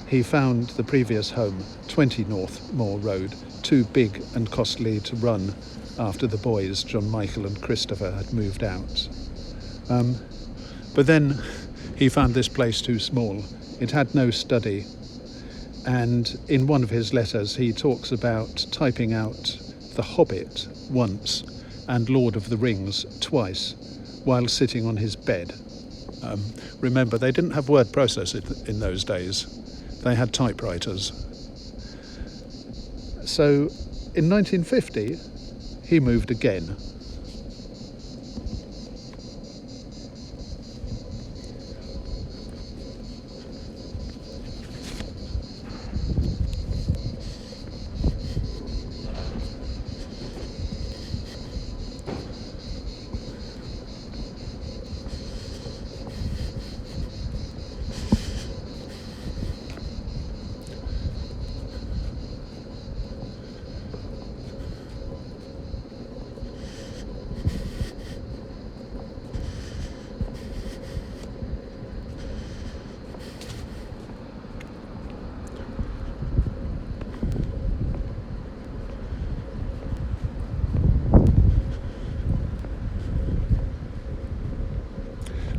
he found the previous home, 20 North Moor Road, too big and costly to run after the boys, John Michael and Christopher, had moved out. But then he found this place too small. It had no study. And in one of his letters, he talks about typing out The Hobbit once and Lord of the Rings twice while sitting on his bed. Remember, they didn't have word processors in those days. They had typewriters. So in 1950, he moved again.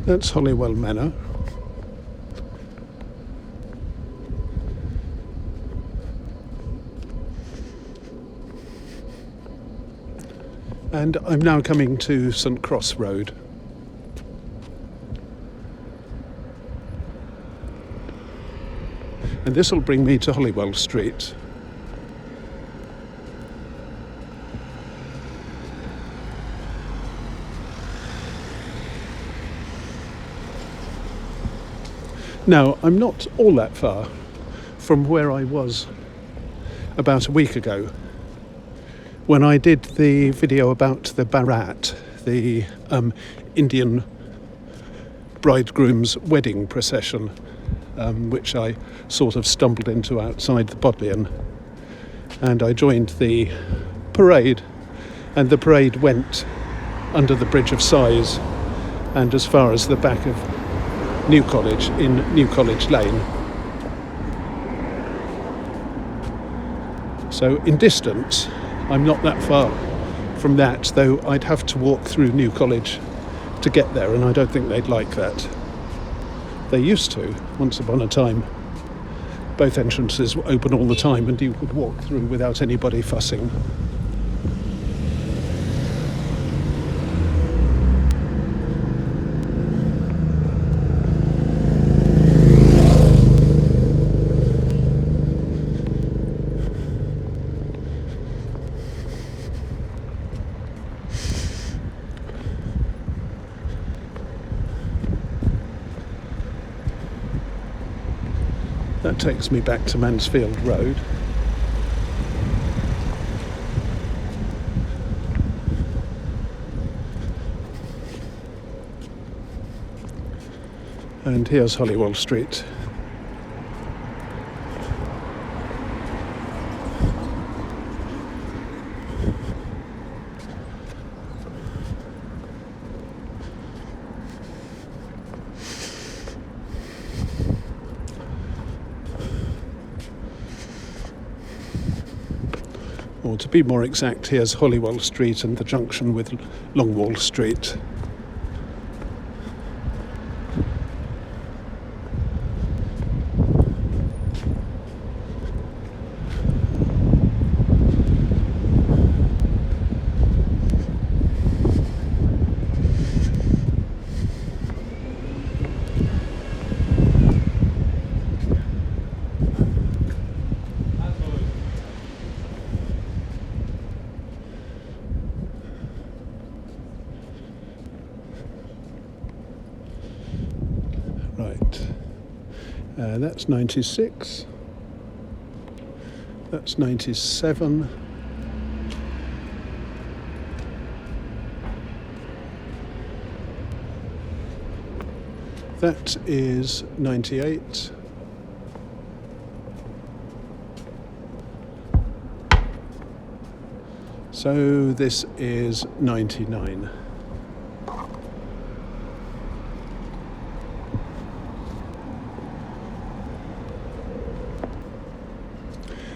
That's Holywell Manor. And I'm now coming to St Cross Road. And this will bring me to Holywell Street. Now, I'm not all that far from where I was about a week ago when I did the video about the Barat, the Indian bridegroom's wedding procession, which I sort of stumbled into outside the Bodleian. And I joined the parade, and the parade went under the Bridge of Sighs and as far as the back of New College, in New College Lane. So in distance, I'm not that far from that, though I'd have to walk through New College to get there, and I don't think they'd like that. They used to, once upon a time. Both entrances were open all the time, and you could walk through without anybody fussing. That takes me back to Mansfield Road. And here's Holywell Street. Or to be more exact, here's Holywell Street and the junction with Longwall Street. Right, that's 96, that's 97, That is 98. So this is 99.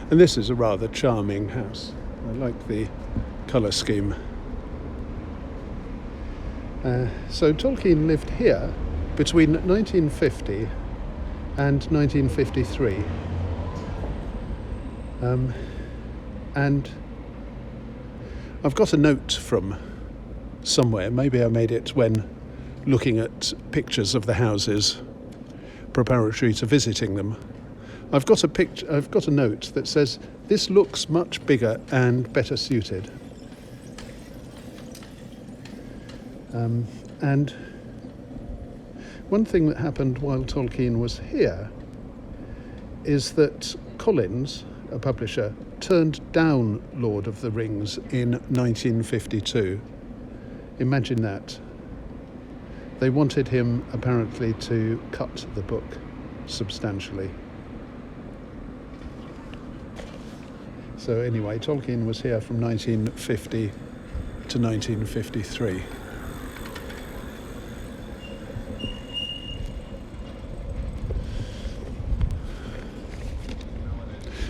And this is a rather charming house. I like the colour scheme. So Tolkien lived here between 1950 and 1953. And I've got a note from somewhere, maybe I made it when looking at pictures of the houses preparatory to visiting them. I've got a note that says, "This looks much bigger and better suited." And one thing that happened while Tolkien was here is that Collins, a publisher, turned down Lord of the Rings in 1952. Imagine that. They wanted him apparently to cut the book substantially. So anyway, Tolkien was here from 1950 to 1953.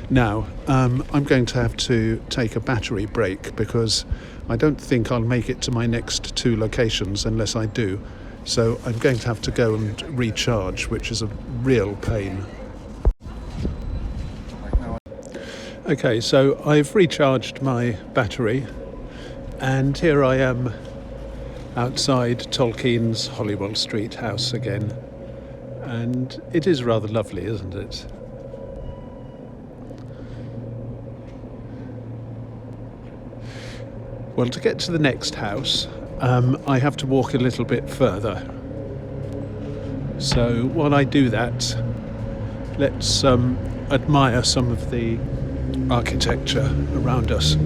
Now, I'm going to have to take a battery break because I don't think I'll make it to my next two locations unless I do. So I'm going to have to go and recharge, which is a real pain. Okay, so I've recharged my battery and here I am outside Tolkien's Holywell Street house again. And it is rather lovely, isn't it? Well, to get to the next house, I have to walk a little bit further. So while I do that, let's admire some of the architecture around us.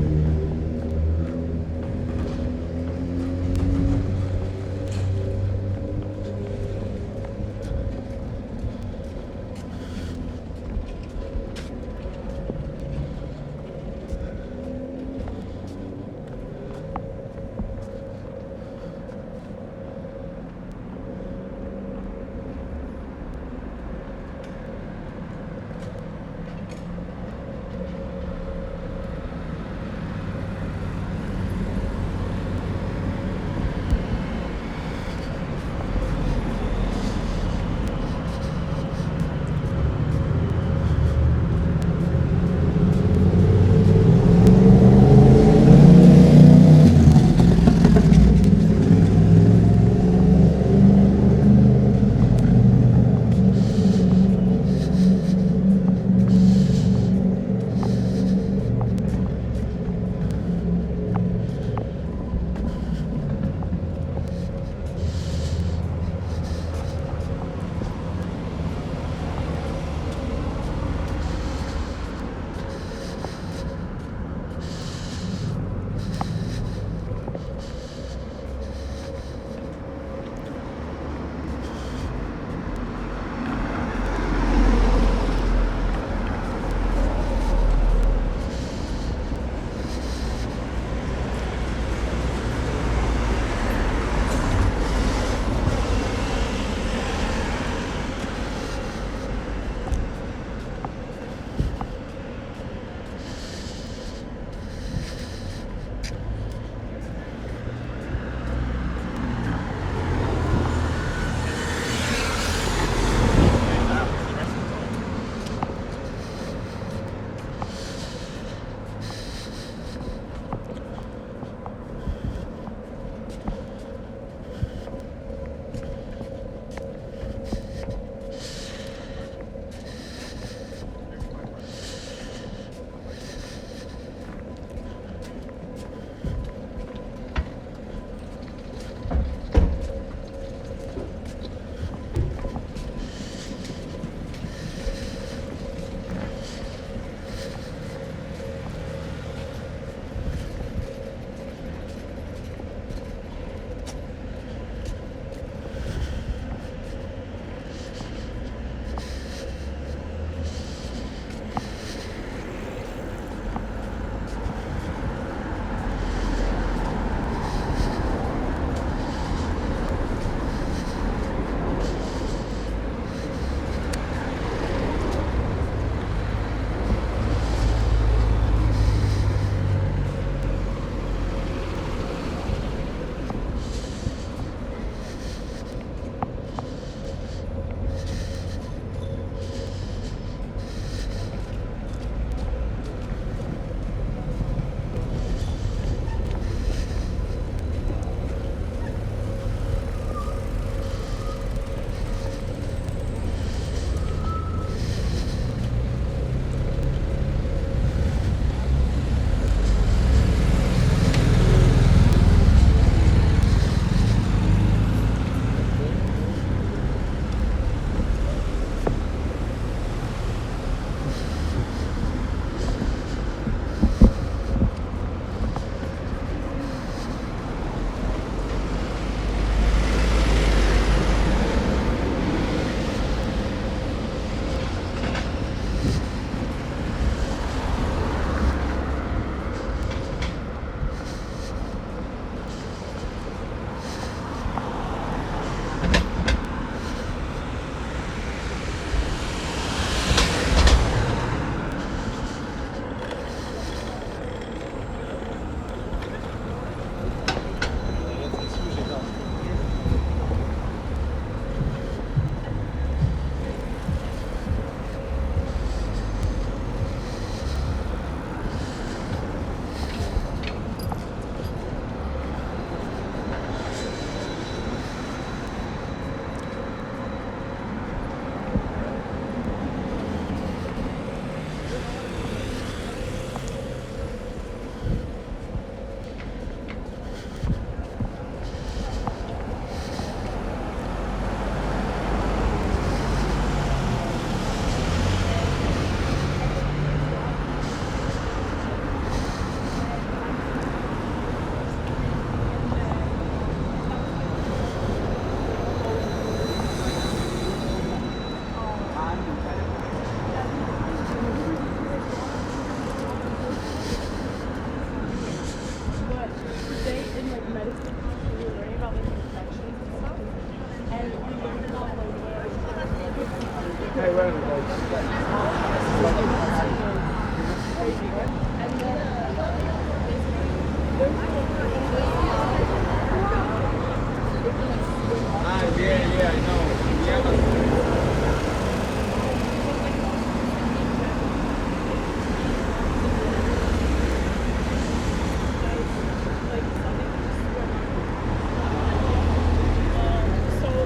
So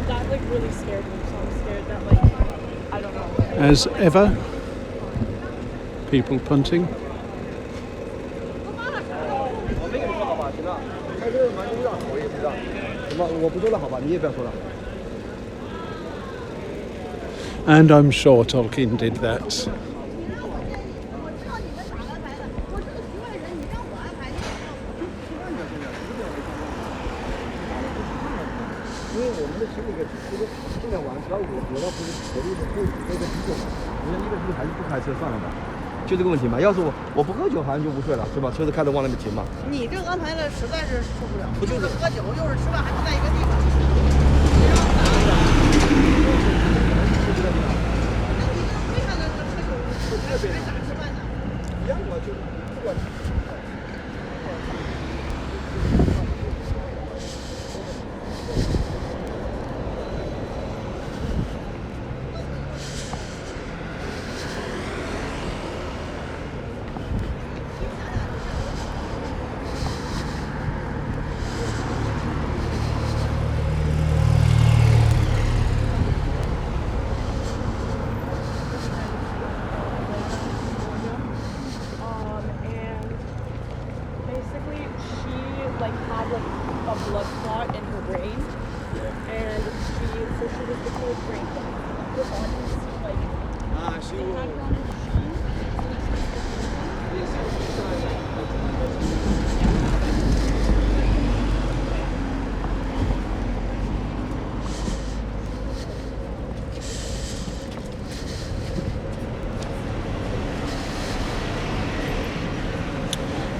that like really scared me. So I'm scared that like I don't know. As ever, people punting. And I'm sure Tolkien did that.就这个问题嘛，要是我不喝酒，好像就无所谓了，是吧？车子开着往那边停嘛。你这安排的实在是受不了，不就是喝酒，又是吃饭，还不在一个地方。你让咋的？那你为啥那个喝酒还咋吃饭呢？一样嘛，就不管。And basically she like had like a blood clot in her brain, and she was becoming with brain clot. Her body was like she had her on a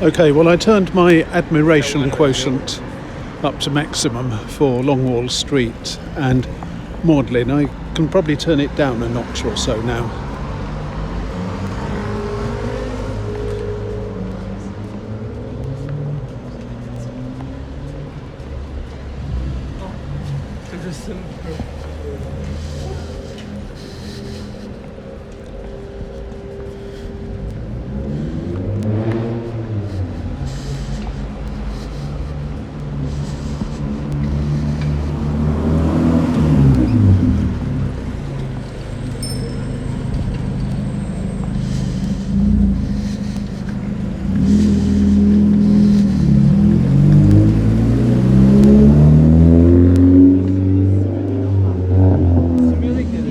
Okay, well, I turned my admiration quotient up to maximum for Longwall Street and Magdalen. I can probably turn it down a notch or so now. Really good.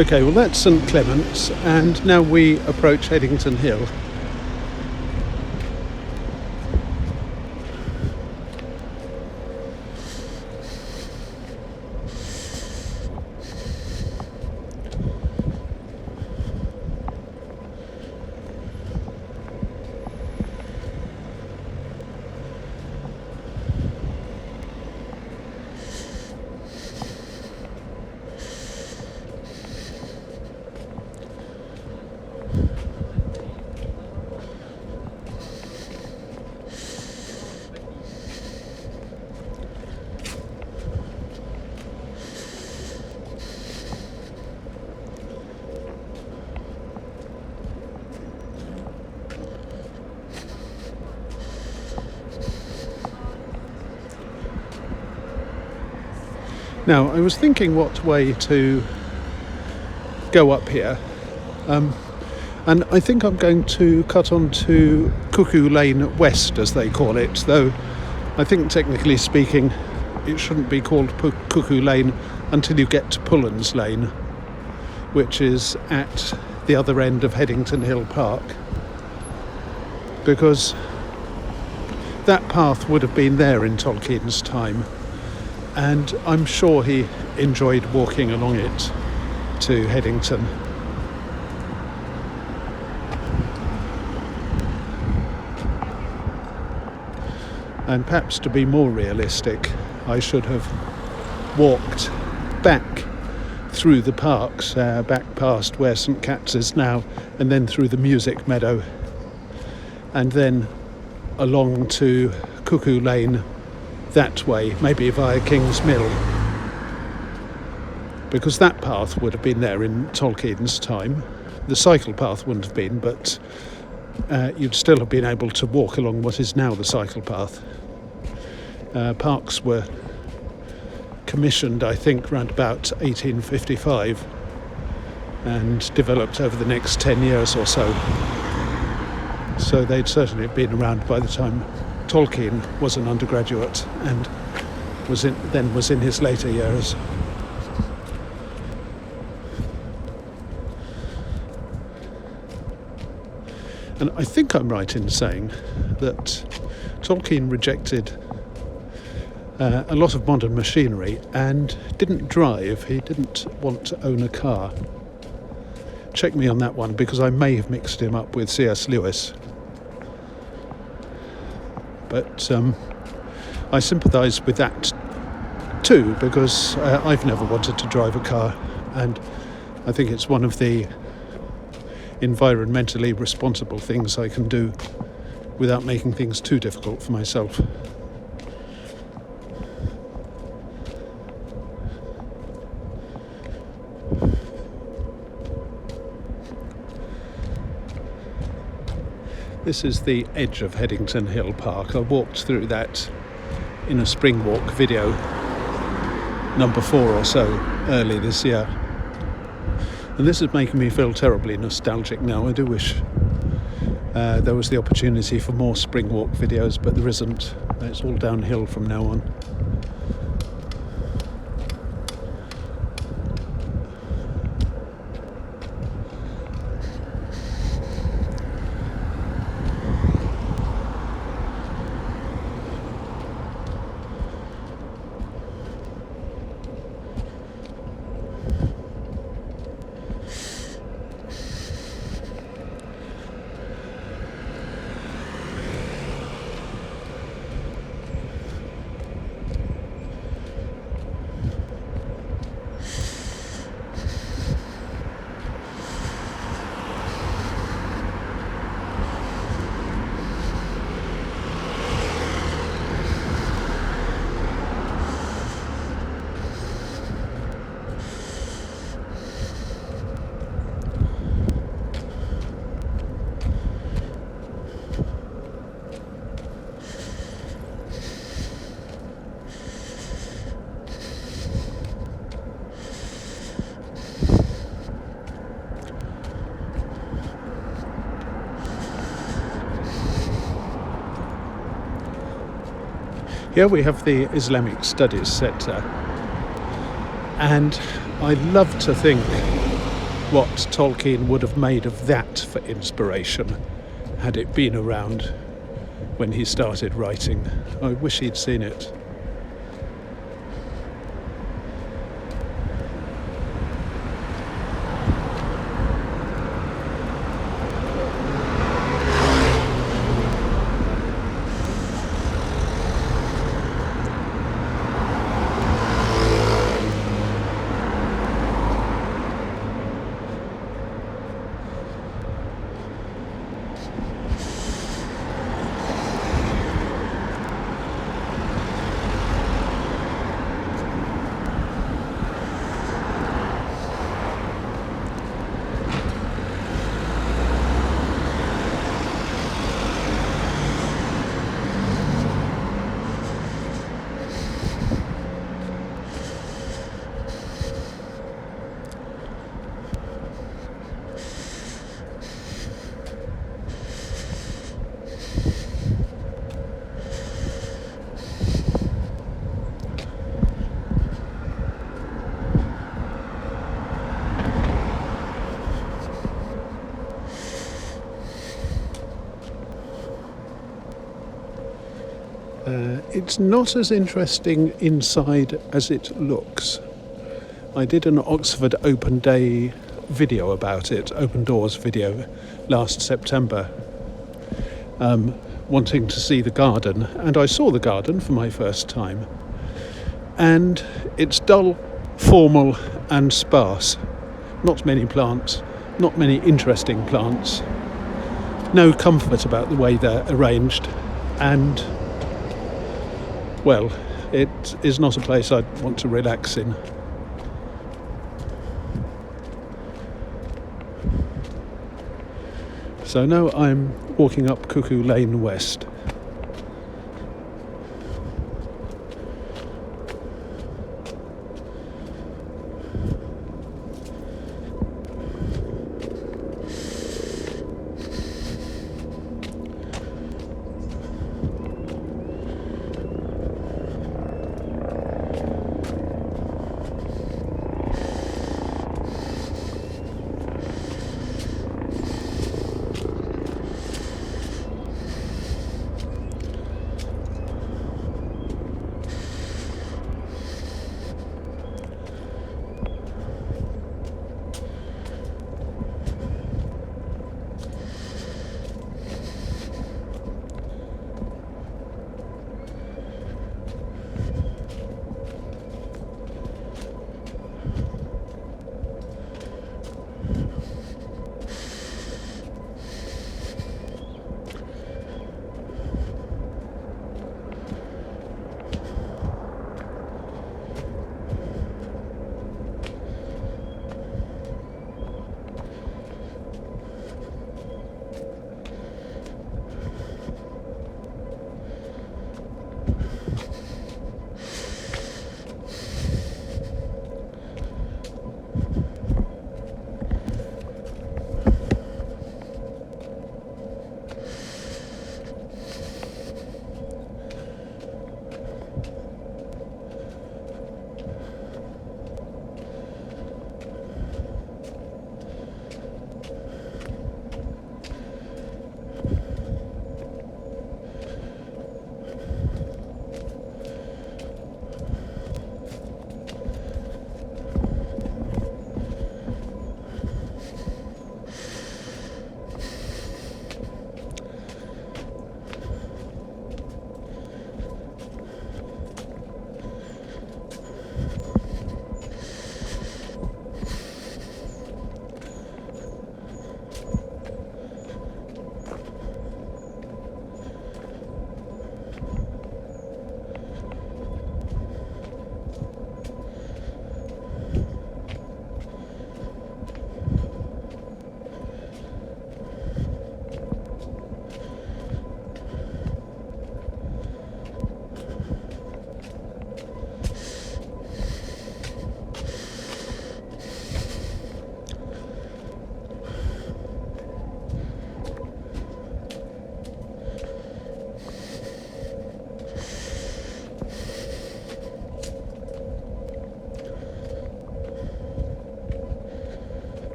Okay, well that's St Clement's, and now we approach Headington Hill. Now, I was thinking what way to go up here, and I think I'm going to cut onto Cuckoo Lane West, as they call it, though I think technically speaking it shouldn't be called Cuckoo Lane until you get to Pullens Lane, which is at the other end of Headington Hill Park, because that path would have been there in Tolkien's time, and I'm sure he enjoyed walking along it to Headington. And perhaps to be more realistic, I should have walked back through the parks, back past where St Cat's is now, and then through the music meadow, and then along to Cuckoo Lane that way, maybe via King's Mill, because that path would have been there in Tolkien's time. The cycle path wouldn't have been, but you'd still have been able to walk along what is now the cycle path. Parks were commissioned, I think, around about 1855 and developed over the next 10 years or so. So they'd certainly been around by the time Tolkien was an undergraduate and was in his later years. And I think I'm right in saying that Tolkien rejected a lot of modern machinery and didn't drive. He didn't want to own a car. Check me on that one, because I may have mixed him up with C.S. Lewis. But I sympathise with that too, because I've never wanted to drive a car, and I think it's one of the environmentally responsible things I can do without making things too difficult for myself. This is the edge of Headington Hill Park. I walked through that in a spring walk video, number 4 or so, early this year. And this is making me feel terribly nostalgic now. I do wish there was the opportunity for more spring walk videos, but there isn't. It's all downhill from now on. Here we have the Islamic Studies Centre, and I love to think what Tolkien would have made of that for inspiration had it been around when he started writing. I wish he'd seen it. It's not as interesting inside as it looks. I did an Oxford Open Day video about it, Open Doors video, last September, wanting to see the garden, and I saw the garden for my first time. And it's dull, formal and sparse. Not many plants, not many interesting plants. No comfort about the way they're arranged, and well, it is not a place I'd want to relax in. So now I'm walking up Cuckoo Lane West.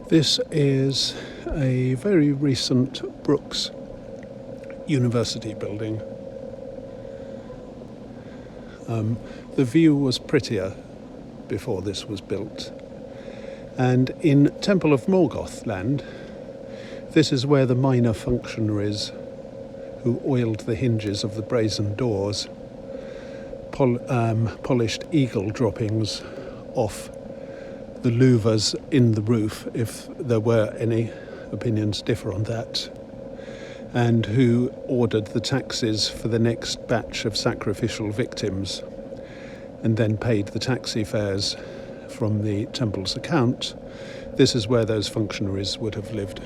This is a very recent Brooks University building. The view was prettier before this was built. And in Temple of Morgoth land, this is where the minor functionaries who oiled the hinges of the brazen doors polished eagle droppings off the louvers in the roof, if there were any. Opinions differ on that, and who ordered the taxes for the next batch of sacrificial victims and then paid the taxi fares from the temple's account. This is where those functionaries would have lived.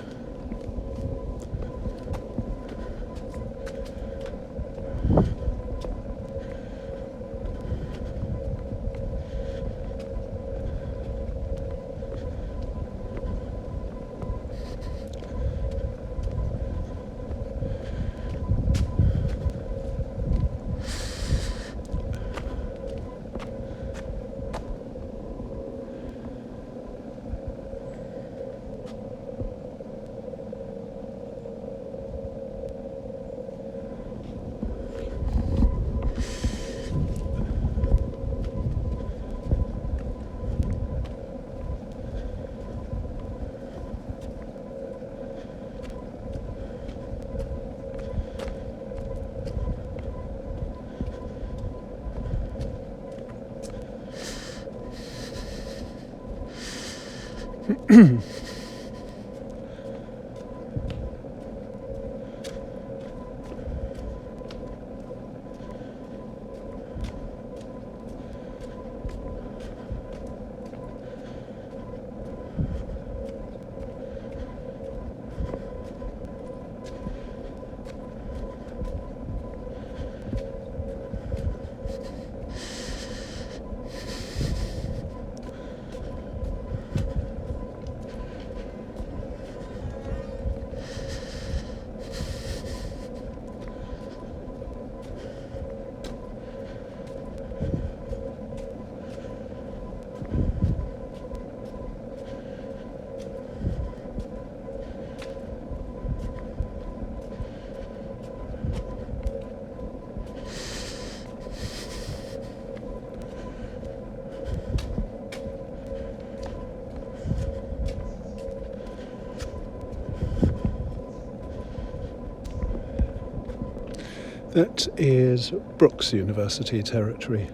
That is Brooks University territory.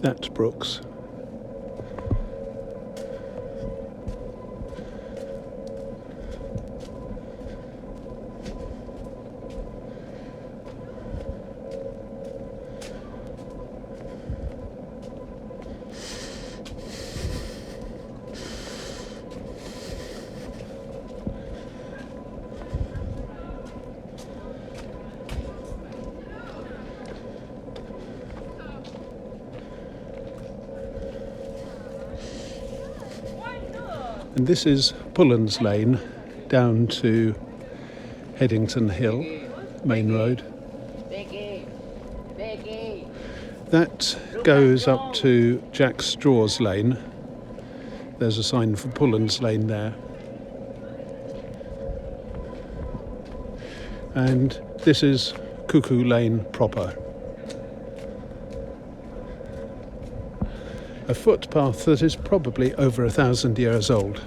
That's Brooks. And this is Pullens Lane down to Headington Hill, main road. That goes up to Jack Straw's Lane. There's a sign for Pullens Lane there. And this is Cuckoo Lane proper. A footpath that is probably over 1,000 years old.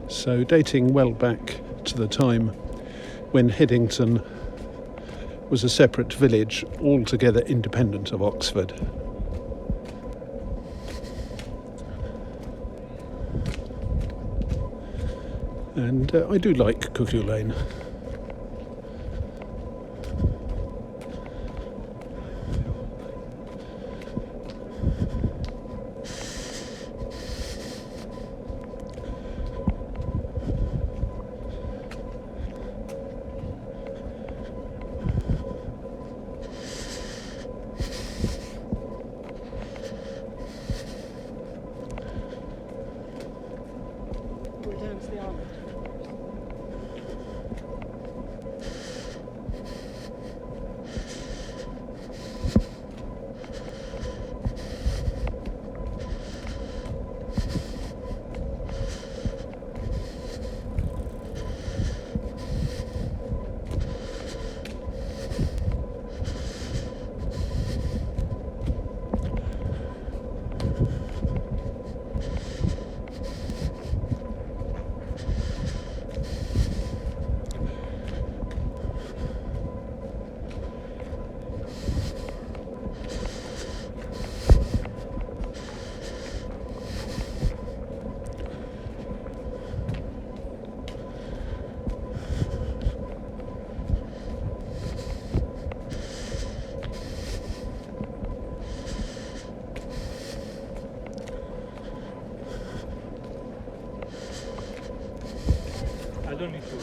So dating well back to the time when Headington was a separate village, altogether independent of Oxford. And I do like Cuckoo Lane. We're down to the island. I don't need to.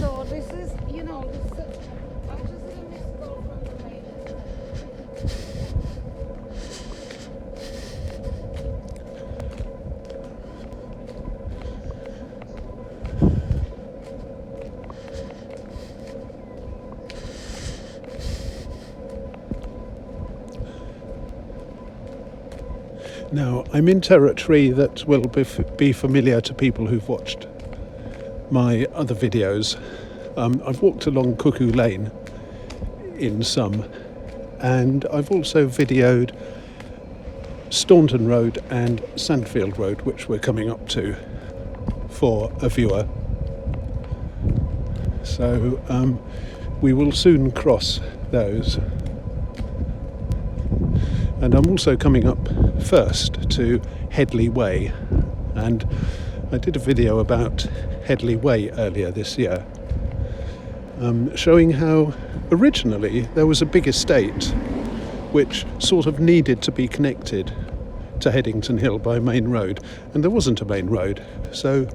So this is, I just did a missed call from the main. Now, I'm in territory that will be familiar to people who've watched my other videos. I've walked along Cuckoo Lane in some, and I've also videoed Staunton Road and Sandfield Road, which we're coming up to for a viewer. So we will soon cross those. And I'm also coming up first to Headley Way, and I did a video about Headley Way earlier this year, showing how originally there was a big estate which sort of needed to be connected to Headington Hill by a main road, and there wasn't a main road, so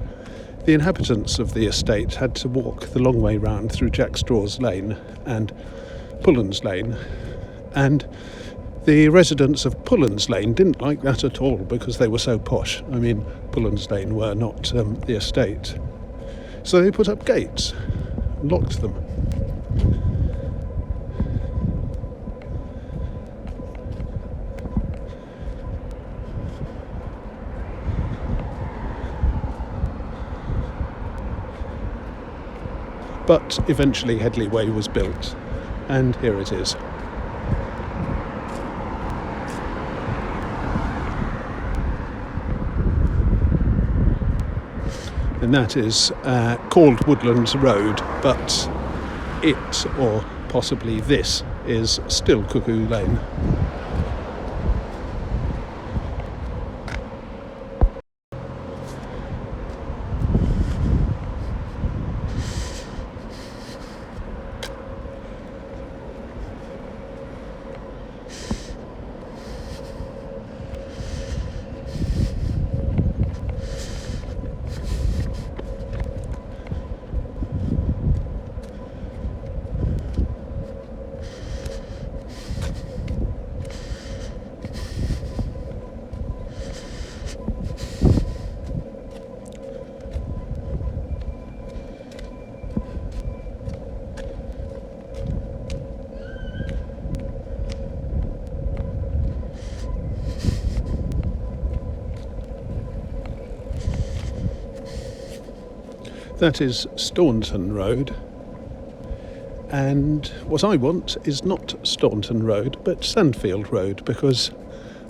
the inhabitants of the estate had to walk the long way round through Jack Straw's Lane and Pullen's Lane, and the residents of Pullen's Lane didn't like that at all because they were so posh. I mean, Pullen's Lane were not the estate. So they put up gates, locked them. But eventually Headley Way was built, and here it is. And that is called Woodlands Road, but it, or possibly this, is still Cuckoo Lane. That is Staunton Road, and what I want is not Staunton Road but Sandfield Road, because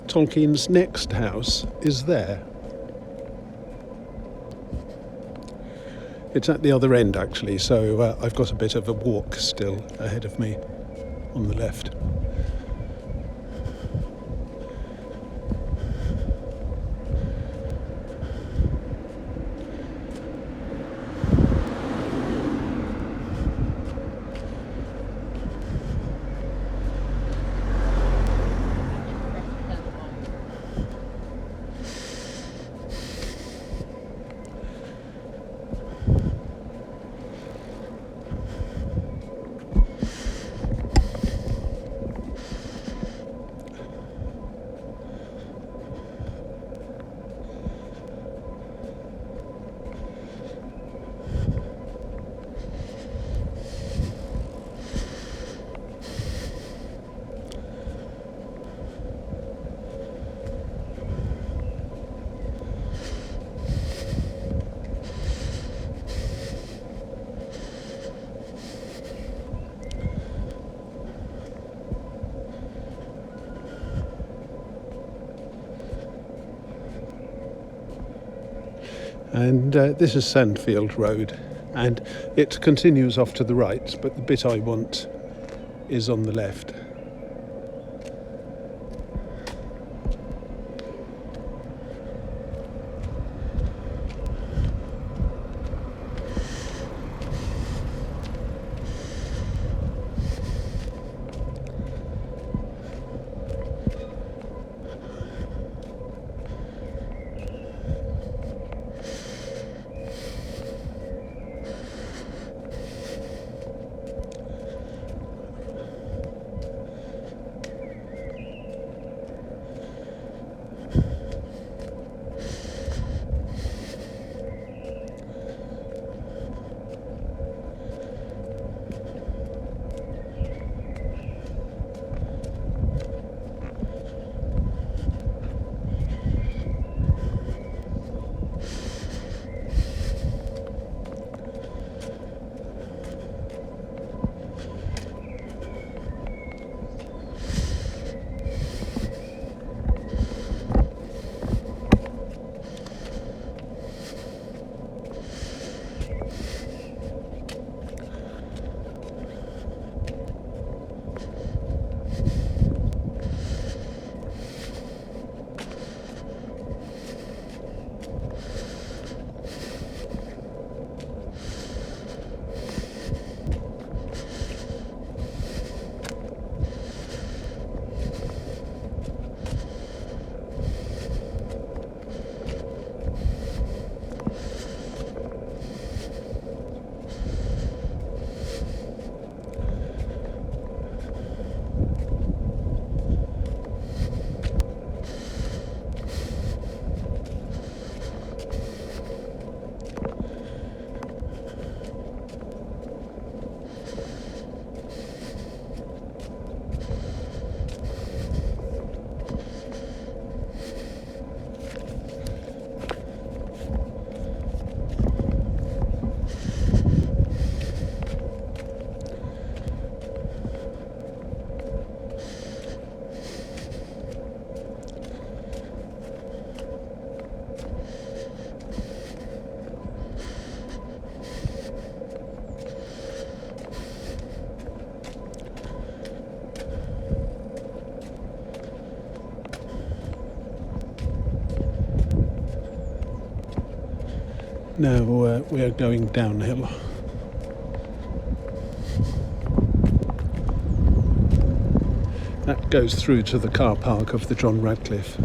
Tolkien's next house is there. It's at the other end actually, so I've got a bit of a walk still ahead of me on the left. And this is Sandfield Road, and it continues off to the right, but the bit I want is on the left. Now we are going downhill. That goes through to the car park of the John Radcliffe.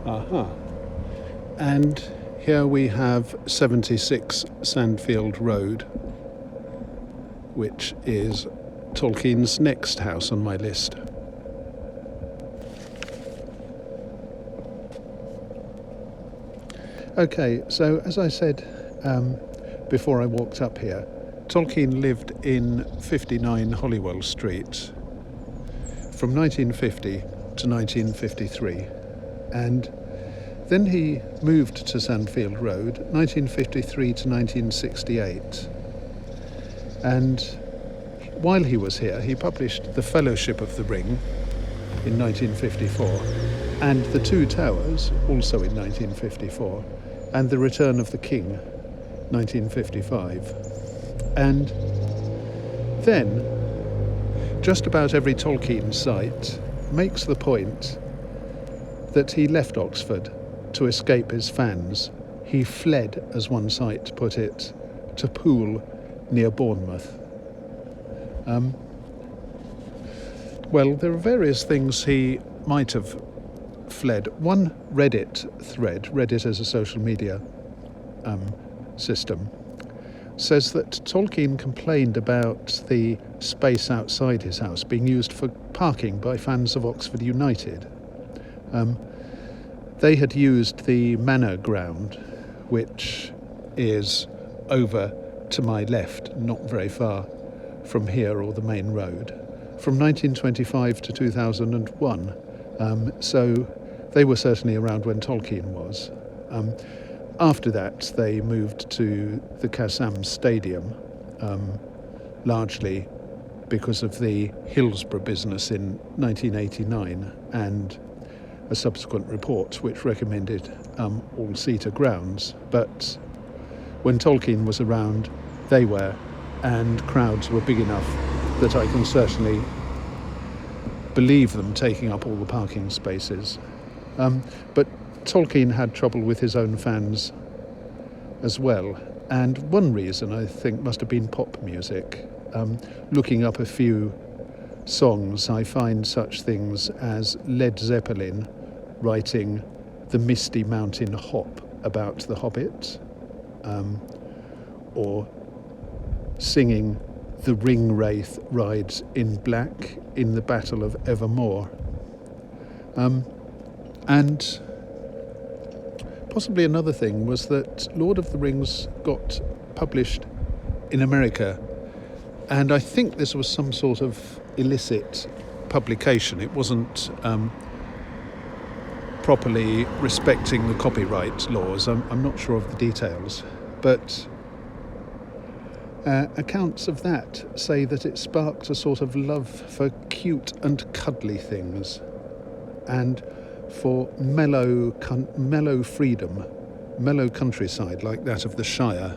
Aha. And here we have 76 Sandfield Road, which is Tolkien's next house on my list. Okay, so as I said before I walked up here, Tolkien lived in 59 Holywell Street from 1950 to 1953. And then he moved to Sandfield Road, 1953 to 1968. And while he was here, he published The Fellowship of the Ring in 1954, and The Two Towers, also in 1954, and The Return of the King, 1955. And then, just about every Tolkien site makes the point that he left Oxford to escape his fans. He fled, as one site put it, to Poole near Bournemouth. Well, there are various things he might have fled. One Reddit thread, Reddit as a social media system, says that Tolkien complained about the space outside his house being used for parking by fans of Oxford United. They had used the Manor Ground, which is over to my left, not very far from here or the main road, from 1925 to 2001. So they were certainly around when Tolkien was. After that, they moved to the Kassam Stadium, largely because of the Hillsborough business in 1989 and a subsequent report which recommended all-seater grounds. But when Tolkien was around, they were, and crowds were big enough that I can certainly believe them taking up all the parking spaces. But Tolkien had trouble with his own fans as well, and one reason I think must have been pop music. Looking up a few songs, I find such things as Led Zeppelin writing The Misty Mountain Hop about the Hobbit, or singing The Ring Wraith Rides in Black in the Battle of Evermore. And possibly another thing was that Lord of the Rings got published in America, and I think this was some sort of illicit publication. It wasn't properly respecting the copyright laws. I'm not sure of the details, but accounts of that say that it sparked a sort of love for cute and cuddly things, and for mellow freedom, mellow countryside like that of the Shire.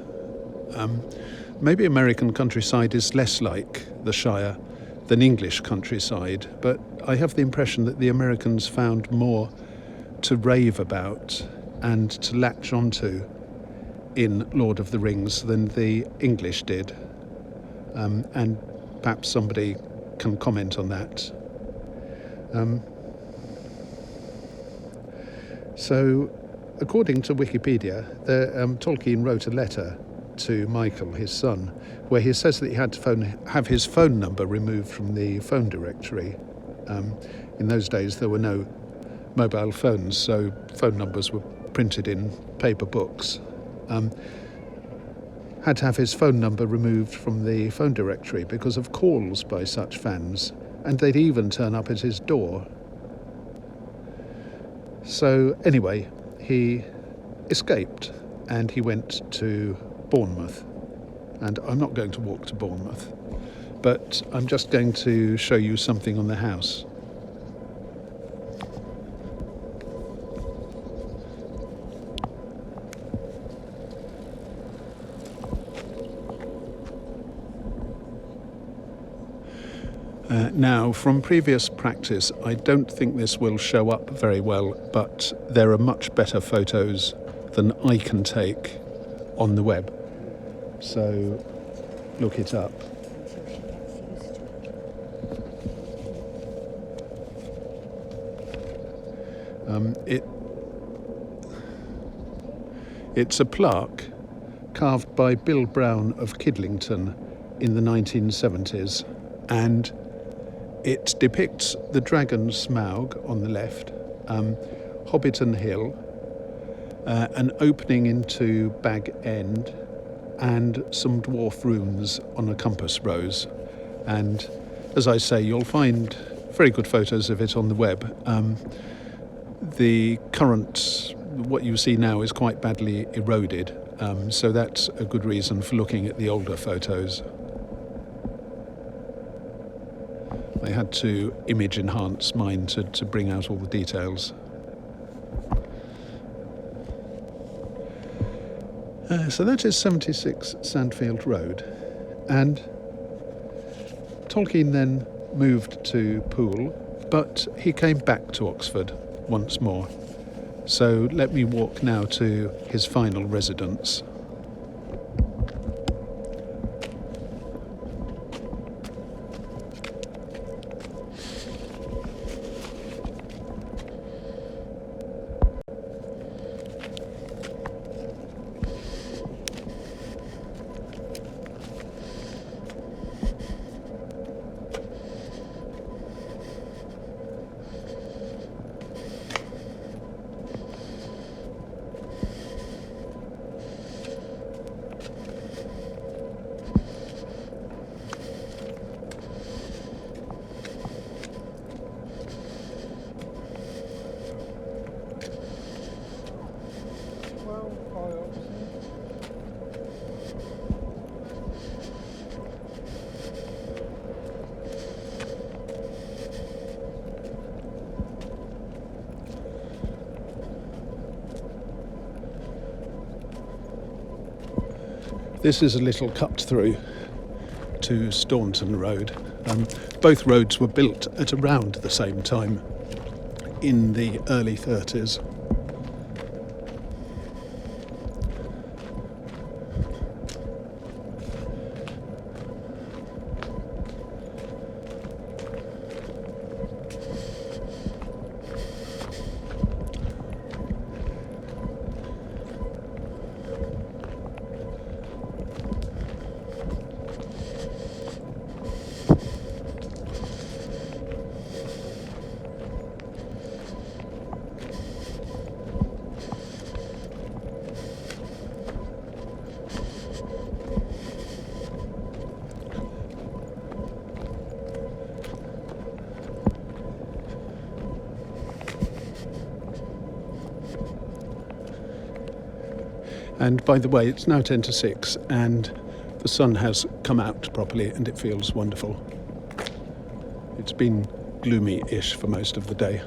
Maybe American countryside is less like the Shire than English countryside, but I have the impression that the Americans found more to rave about and to latch onto in Lord of the Rings than the English did. And perhaps somebody can comment on that. So, according to Wikipedia, Tolkien wrote a letter to Michael, his son, where he says that he had to have his phone number removed from the phone directory. In those days, there were no mobile phones, so phone numbers were printed in paper books, had to have his phone number removed from the phone directory because of calls by such fans, and they'd even turn up at his door. So anyway, he escaped and he went to Bournemouth. And I'm not going to walk to Bournemouth, but I'm just going to show you something on the house. Now, from previous practice, I don't think this will show up very well, but there are much better photos than I can take on the web. So look it up. It's a plaque carved by Bill Brown of Kidlington in the 1970s, and it depicts the Dragon Smaug on the left, Hobbiton Hill, an opening into Bag End, and some dwarf runes on a compass rose. And as I say, you'll find very good photos of it on the web. The current, what you see now, is quite badly eroded, so that's a good reason for looking at the older photos. I had to image enhance mine to bring out all the details. So that is 76 Sandfield Road, and Tolkien then moved to Poole, but he came back to Oxford once more. So let me walk now to his final residence. This is a little cut through to Staunton Road. Both roads were built at around the same time in the early 30s. And by the way, it's now 10 to 6 and the sun has come out properly and it feels wonderful. It's been gloomy-ish for most of the day.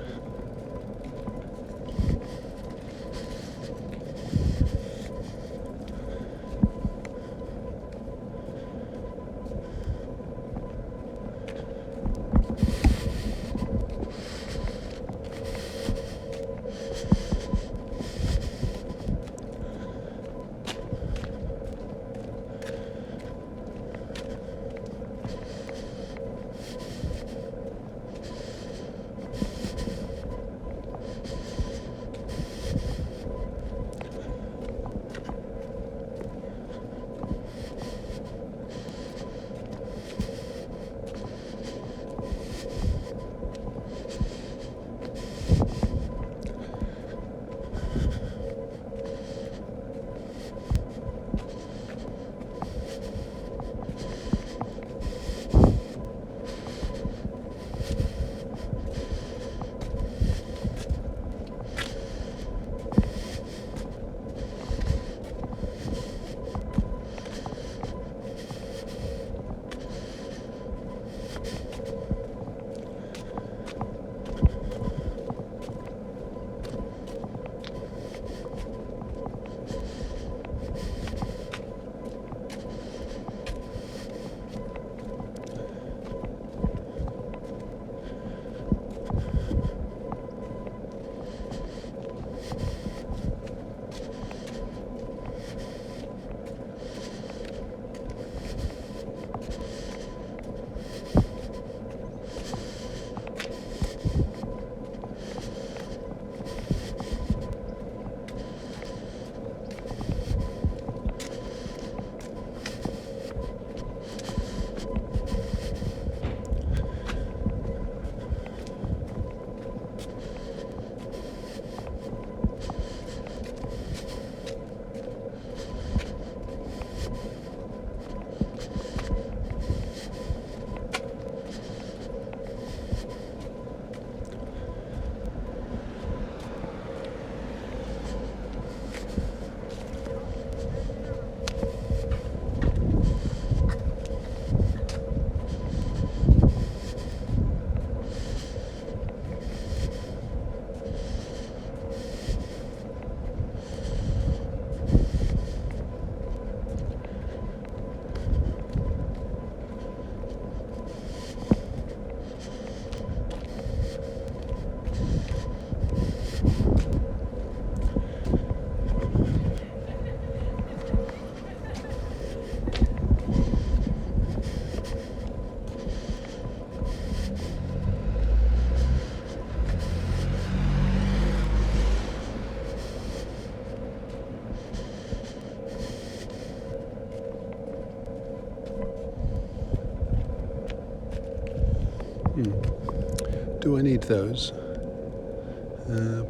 Do I need those?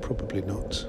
Probably not.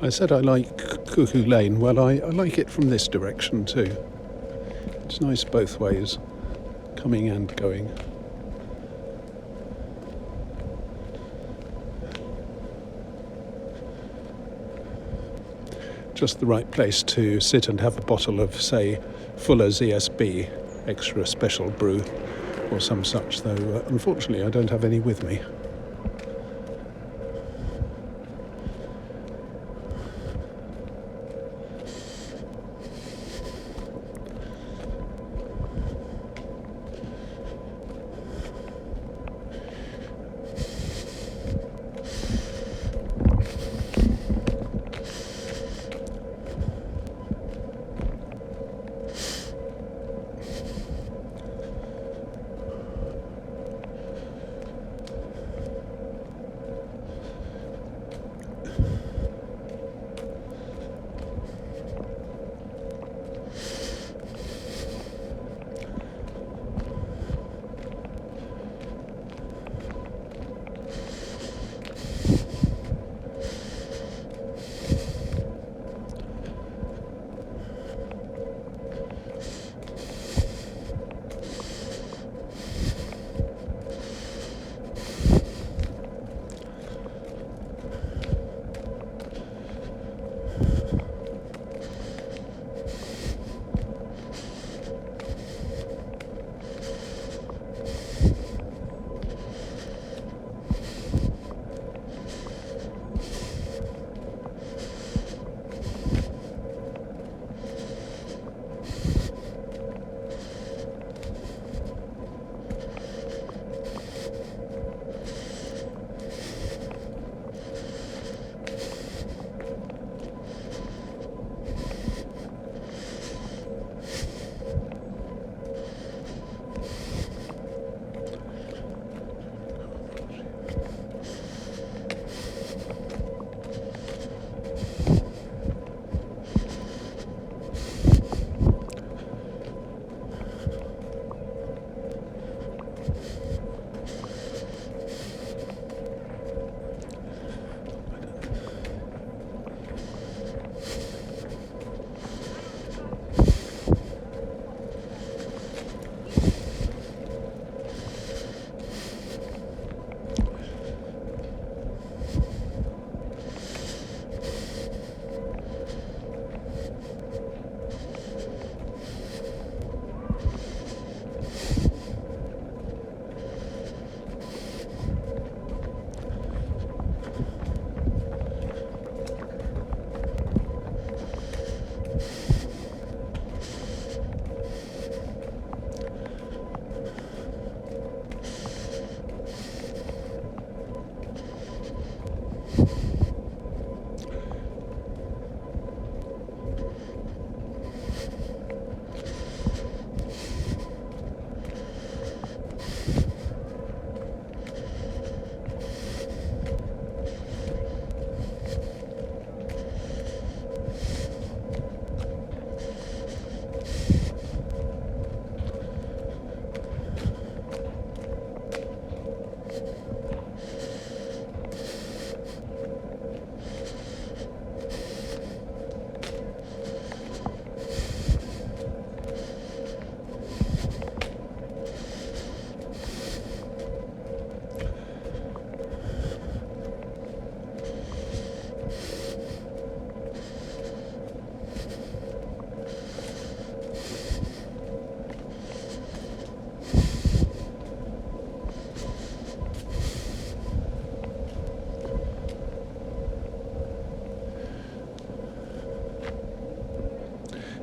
I said I like Cuckoo Lane. Well, I like it from this direction too. It's nice both ways, coming and going. Just the right place to sit and have a bottle of, say, Fuller's ESB, extra special brew, or some such, though unfortunately I don't have any with me.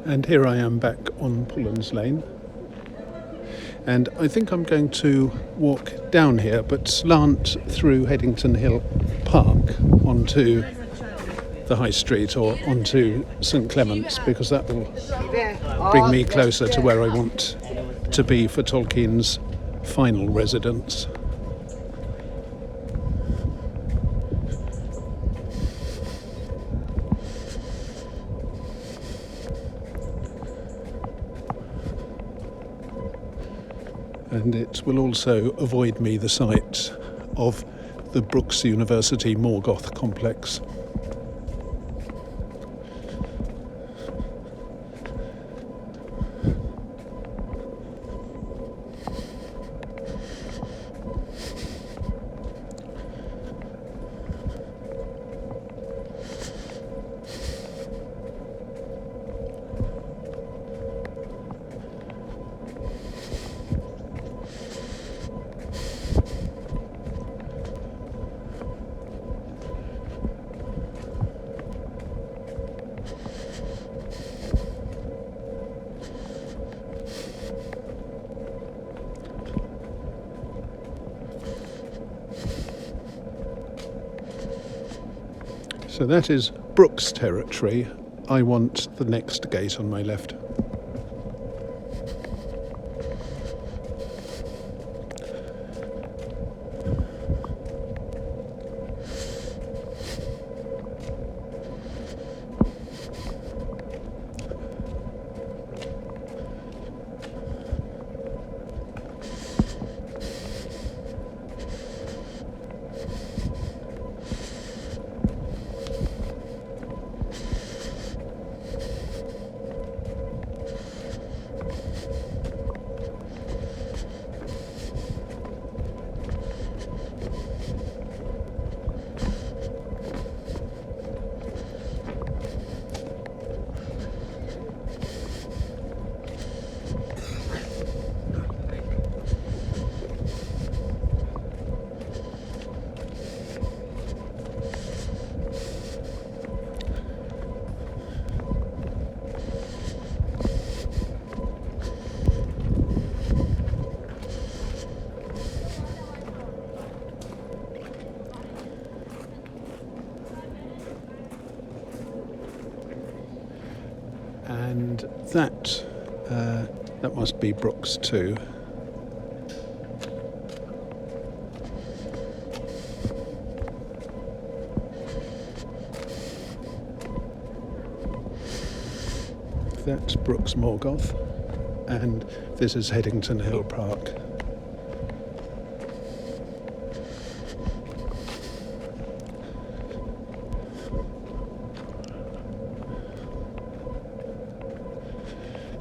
And here I am back on Pullens Lane, and I think I'm going to walk down here but slant through Headington Hill Park onto the High Street or onto St Clement's, because that will bring me closer to where I want to be for Tolkien's final residence. And it will also avoid me the sight of the Brookes University Morgoth complex. So that is Brookes territory. I want the next gate on my left. And that must be Brookes too. That's Brookes Morgoth, and this is Headington Hill Park.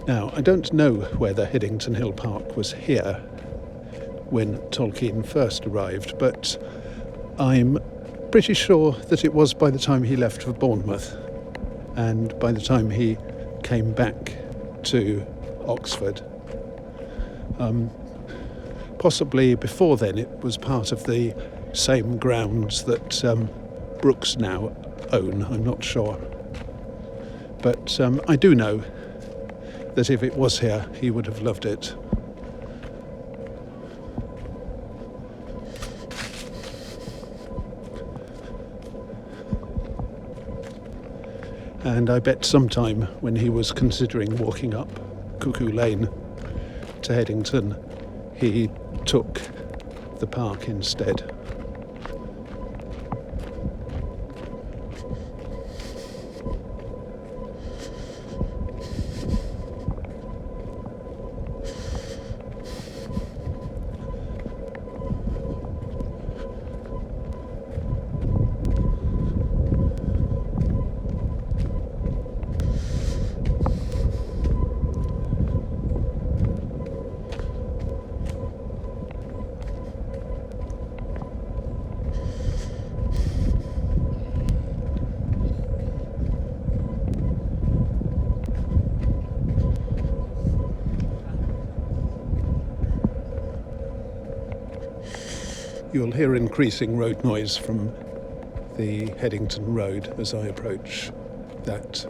Now, I don't know whether Headington Hill Park was here when Tolkien first arrived, but I'm pretty sure that it was by the time he left for Bournemouth and by the time he came back to Oxford. Possibly before then it was part of the same grounds that Brookes now own, I'm not sure. But I do know that if it was here, he would have loved it. And I bet sometime when he was considering walking up Cuckoo Lane to Headington, he took the park instead. You'll hear increasing road noise from the Headington Road as I approach that.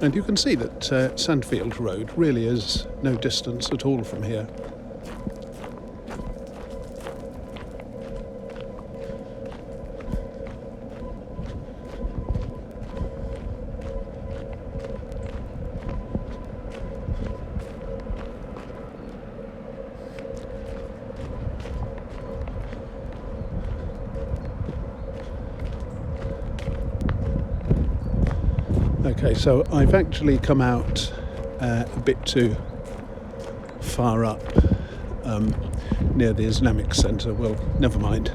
And you can see that Sandfield Road really is no distance at all from here. Okay, so I've actually come out a bit too far up near the Islamic Centre. Well, never mind.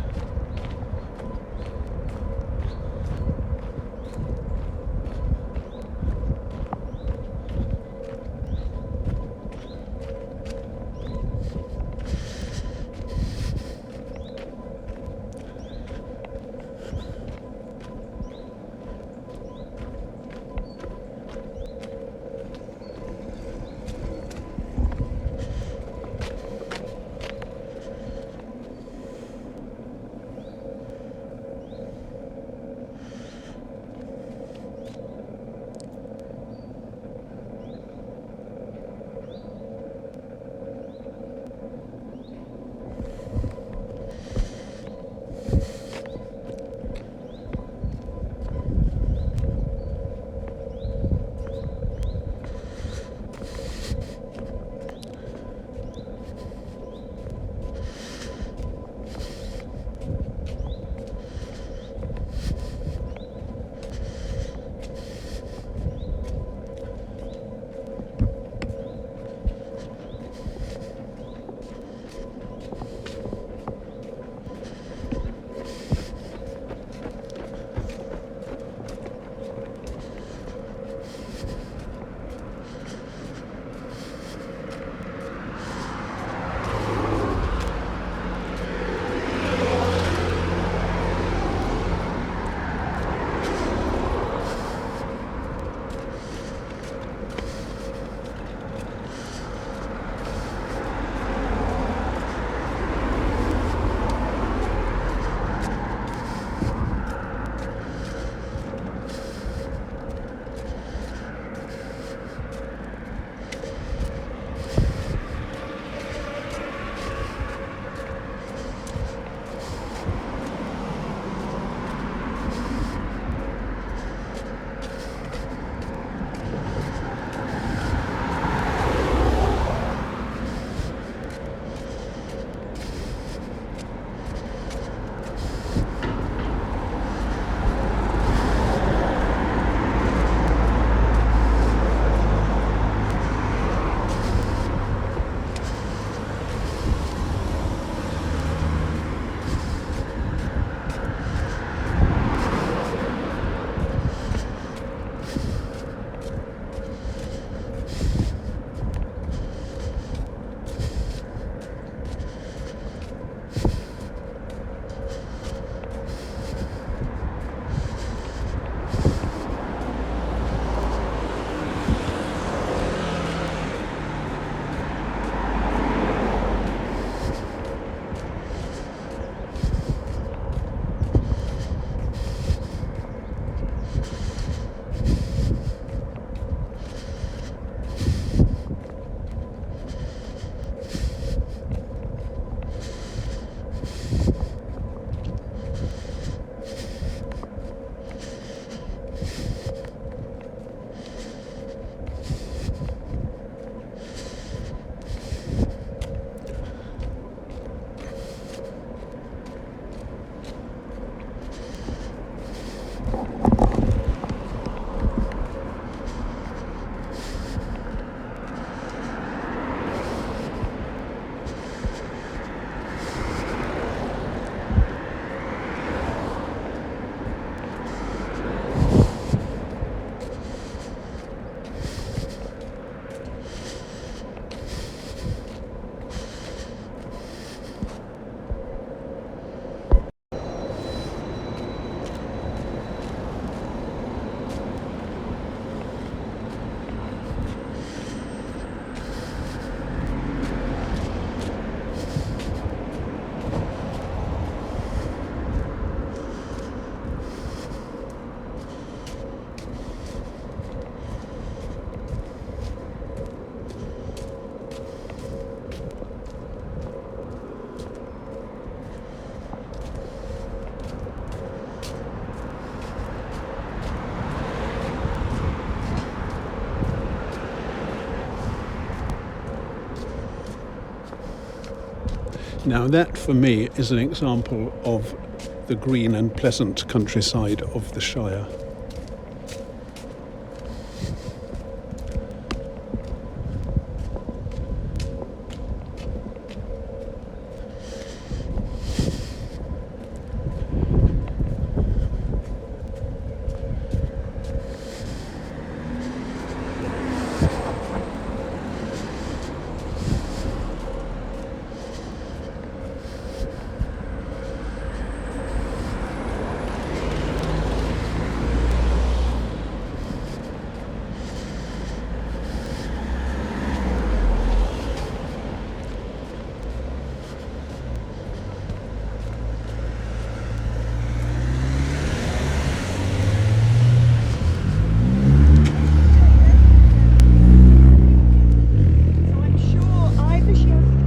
Now that for me is an example of the green and pleasant countryside of the Shire. So I'm sure I wish you.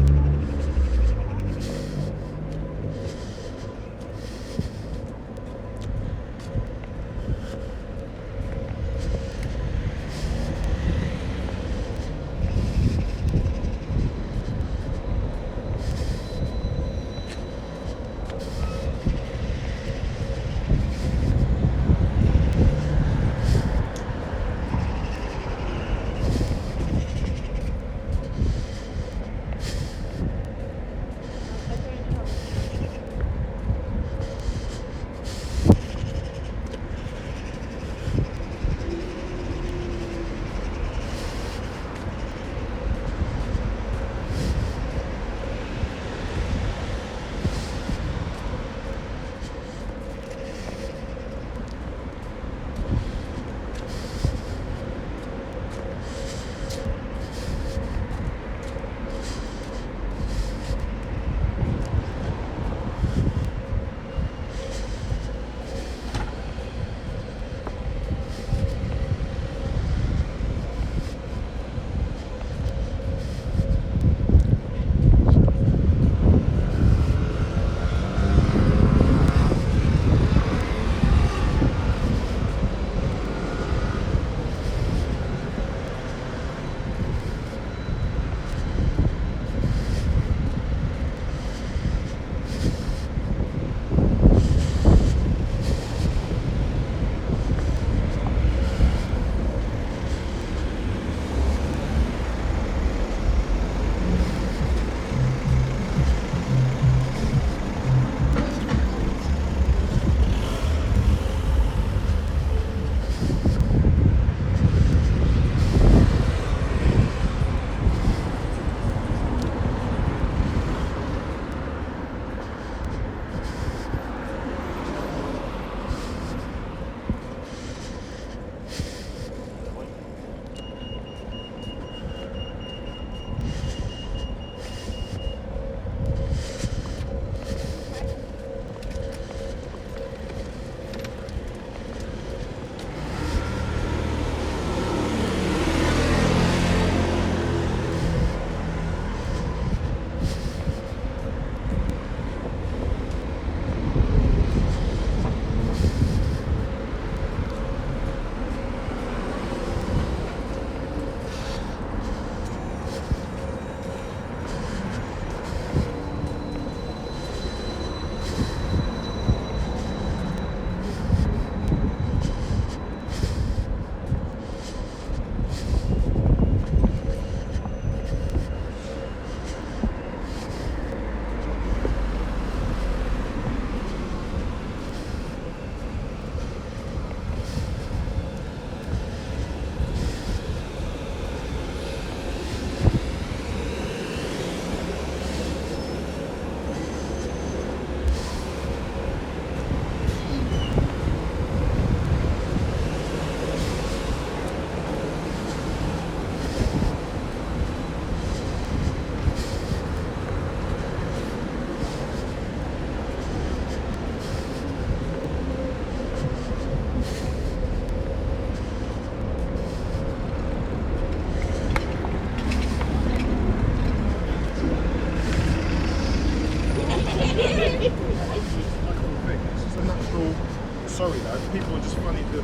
sorry, lad. People are just funny to...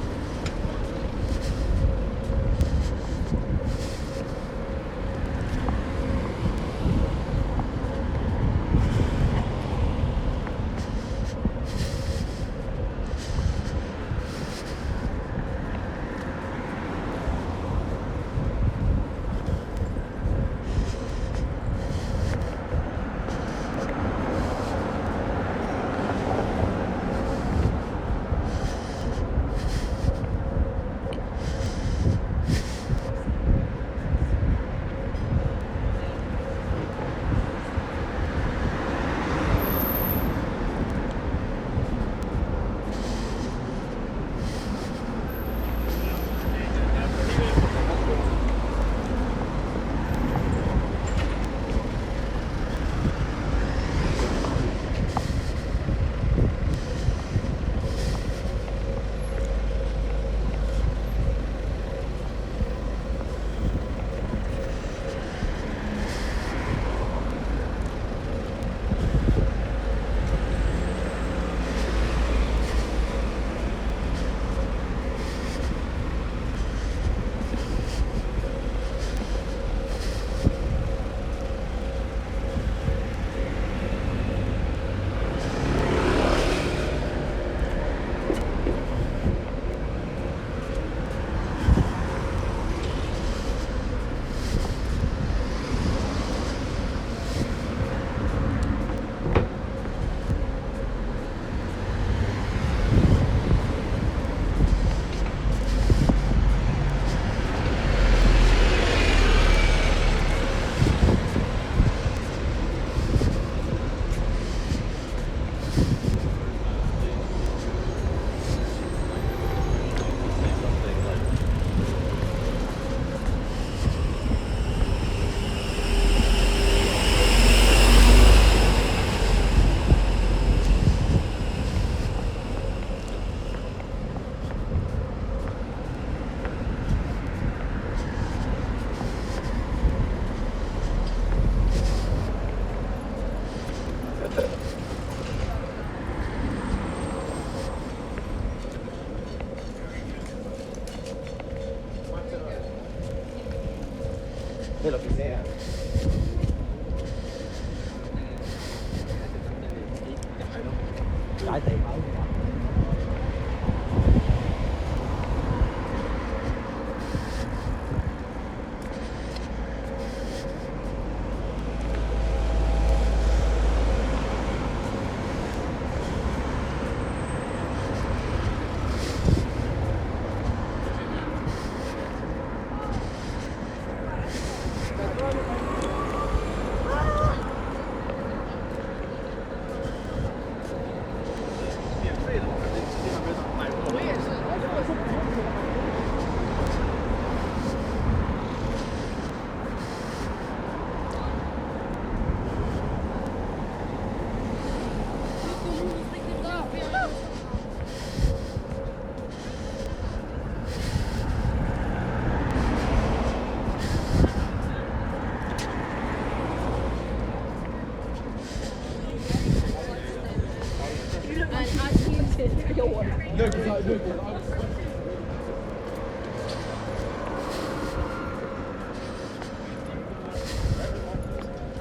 giải tiền mà.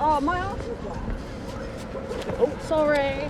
Oh, my arse is wet. Oh, sorry.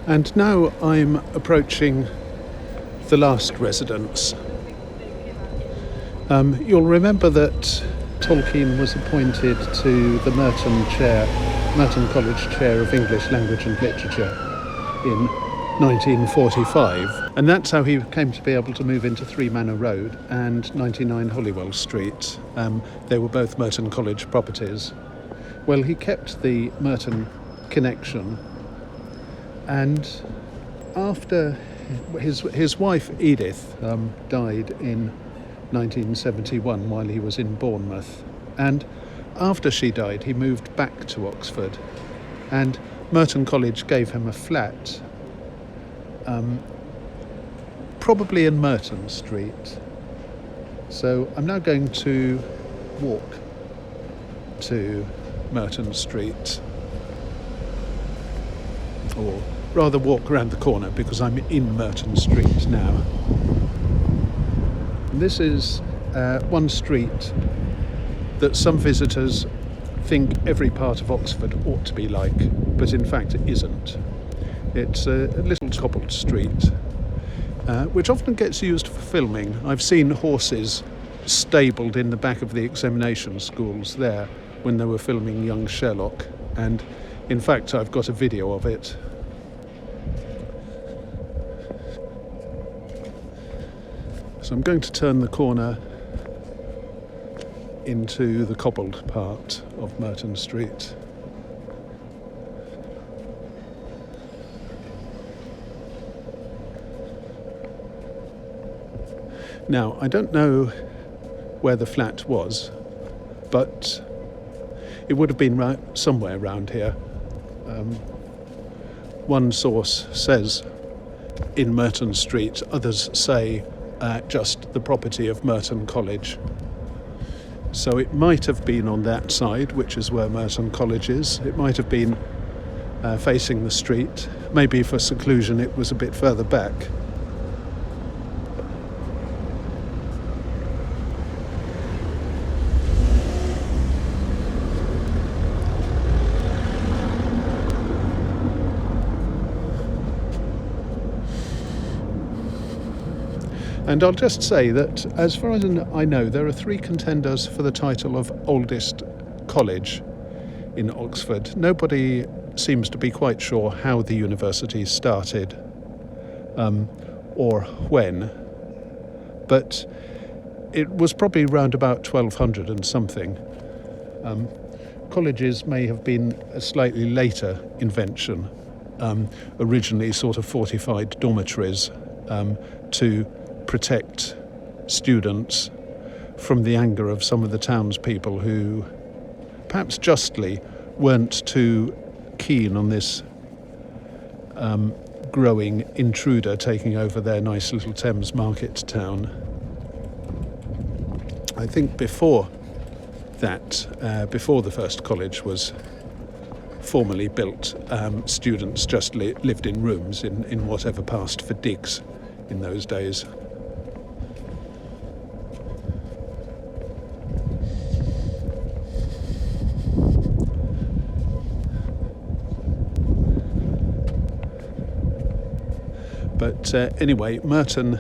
And now I'm approaching the last residence. You'll remember that Tolkien was appointed to the Merton College Chair of English Language and Literature in 1945, and that's how he came to be able to move into 3 Manor Road and 99 Holywell Street. They were both Merton College properties. Well, he kept the Merton connection, and after his wife Edith died in 1971 while he was in Bournemouth, and after she died he moved back to Oxford And Merton College gave him a flat, probably in Merton Street. So I'm now going to walk to Merton Street, or rather walk around the corner, because I'm in Merton Street now. And this is one street that some visitors think every part of Oxford ought to be like, but in fact it isn't. It's a little cobbled street, which often gets used for filming. I've seen horses stabled in the back of the examination schools there when they were filming Young Sherlock, and in fact I've got a video of it. So I'm going to turn the corner into the cobbled part of Merton Street. Now, I don't know where the flat was, but it would have been somewhere around here. One source says in Merton Street, others say just the property of Merton College. So it might have been on that side, which is where Merton College is. It might have been facing the street. Maybe for seclusion it was a bit further back. And I'll just say that, as far as I know, there are 3 contenders for the title of oldest college in Oxford. Nobody seems to be quite sure how the university started, or when, but it was probably around about 1200 and something. Colleges may have been a slightly later invention, originally sort of fortified dormitories to protect students from the anger of some of the townspeople who, perhaps justly, weren't too keen on this growing intruder taking over their nice little Thames market town. I think before that, before the first college was formally built, students just lived in rooms in whatever passed for digs in those days. But anyway, Merton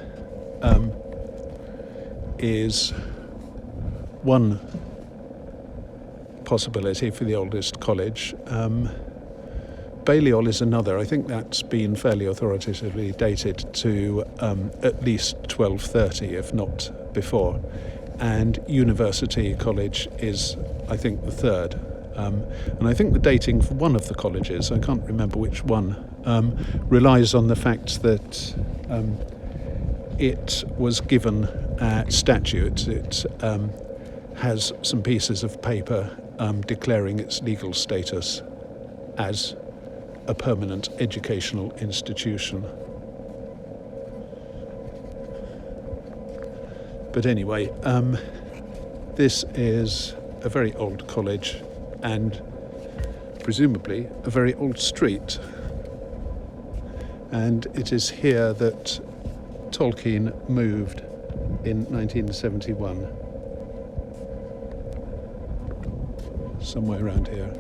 is one possibility for the oldest college. Balliol is another. I think that's been fairly authoritatively dated to at least 1230, if not before. And University College is, I think, the third. And I think the dating for one of the colleges, I can't remember which one, relies on the fact that it was given statute. It has some pieces of paper declaring its legal status as a permanent educational institution. But anyway, this is a very old college and presumably a very old street. And it is here that Tolkien moved in 1971. Somewhere around here.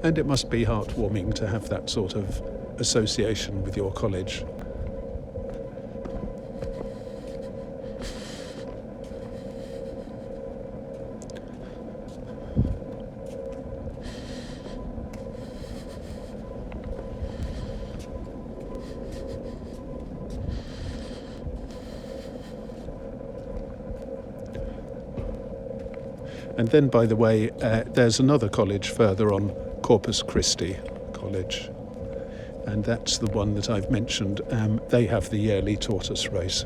And it must be heartwarming to have that sort of association with your college. And then, by the way, there's another college further on, Corpus Christi College. and that's the one that I've mentioned. They have the yearly tortoise race.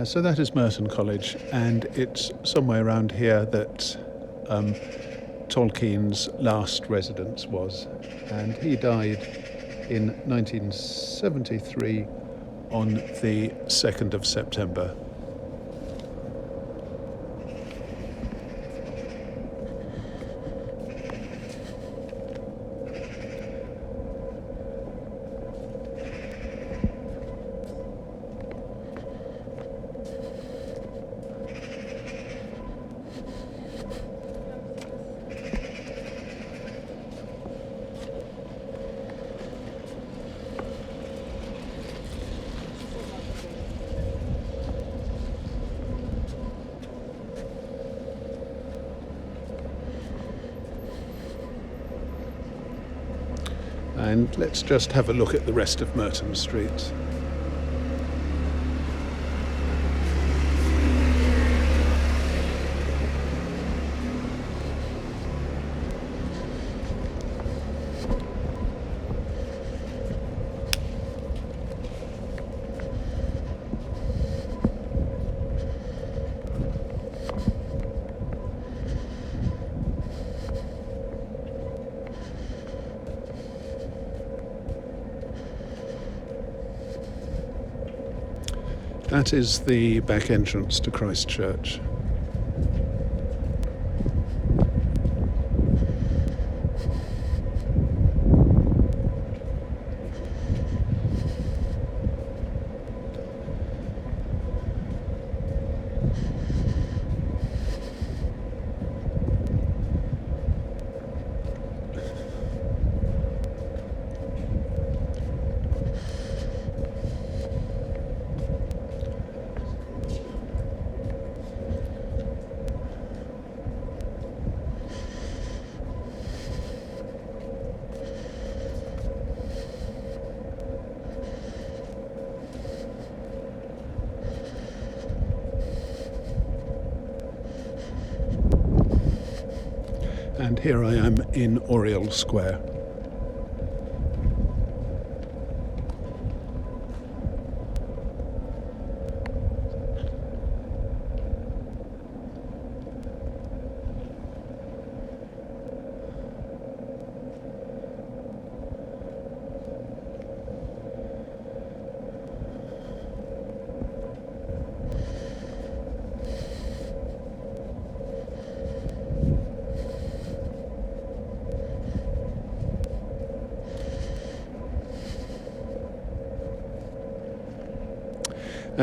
So that is Merton College, and it's somewhere around here that Tolkien's last residence was, and he died in 1973 on the 2nd of September. And let's just have a look at the rest of Merton Street. That is the back entrance to Christ Church. And here I am in Oriel Square.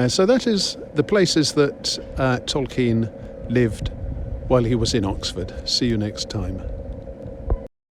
So that is the places that Tolkien lived while he was in Oxford. See you next time.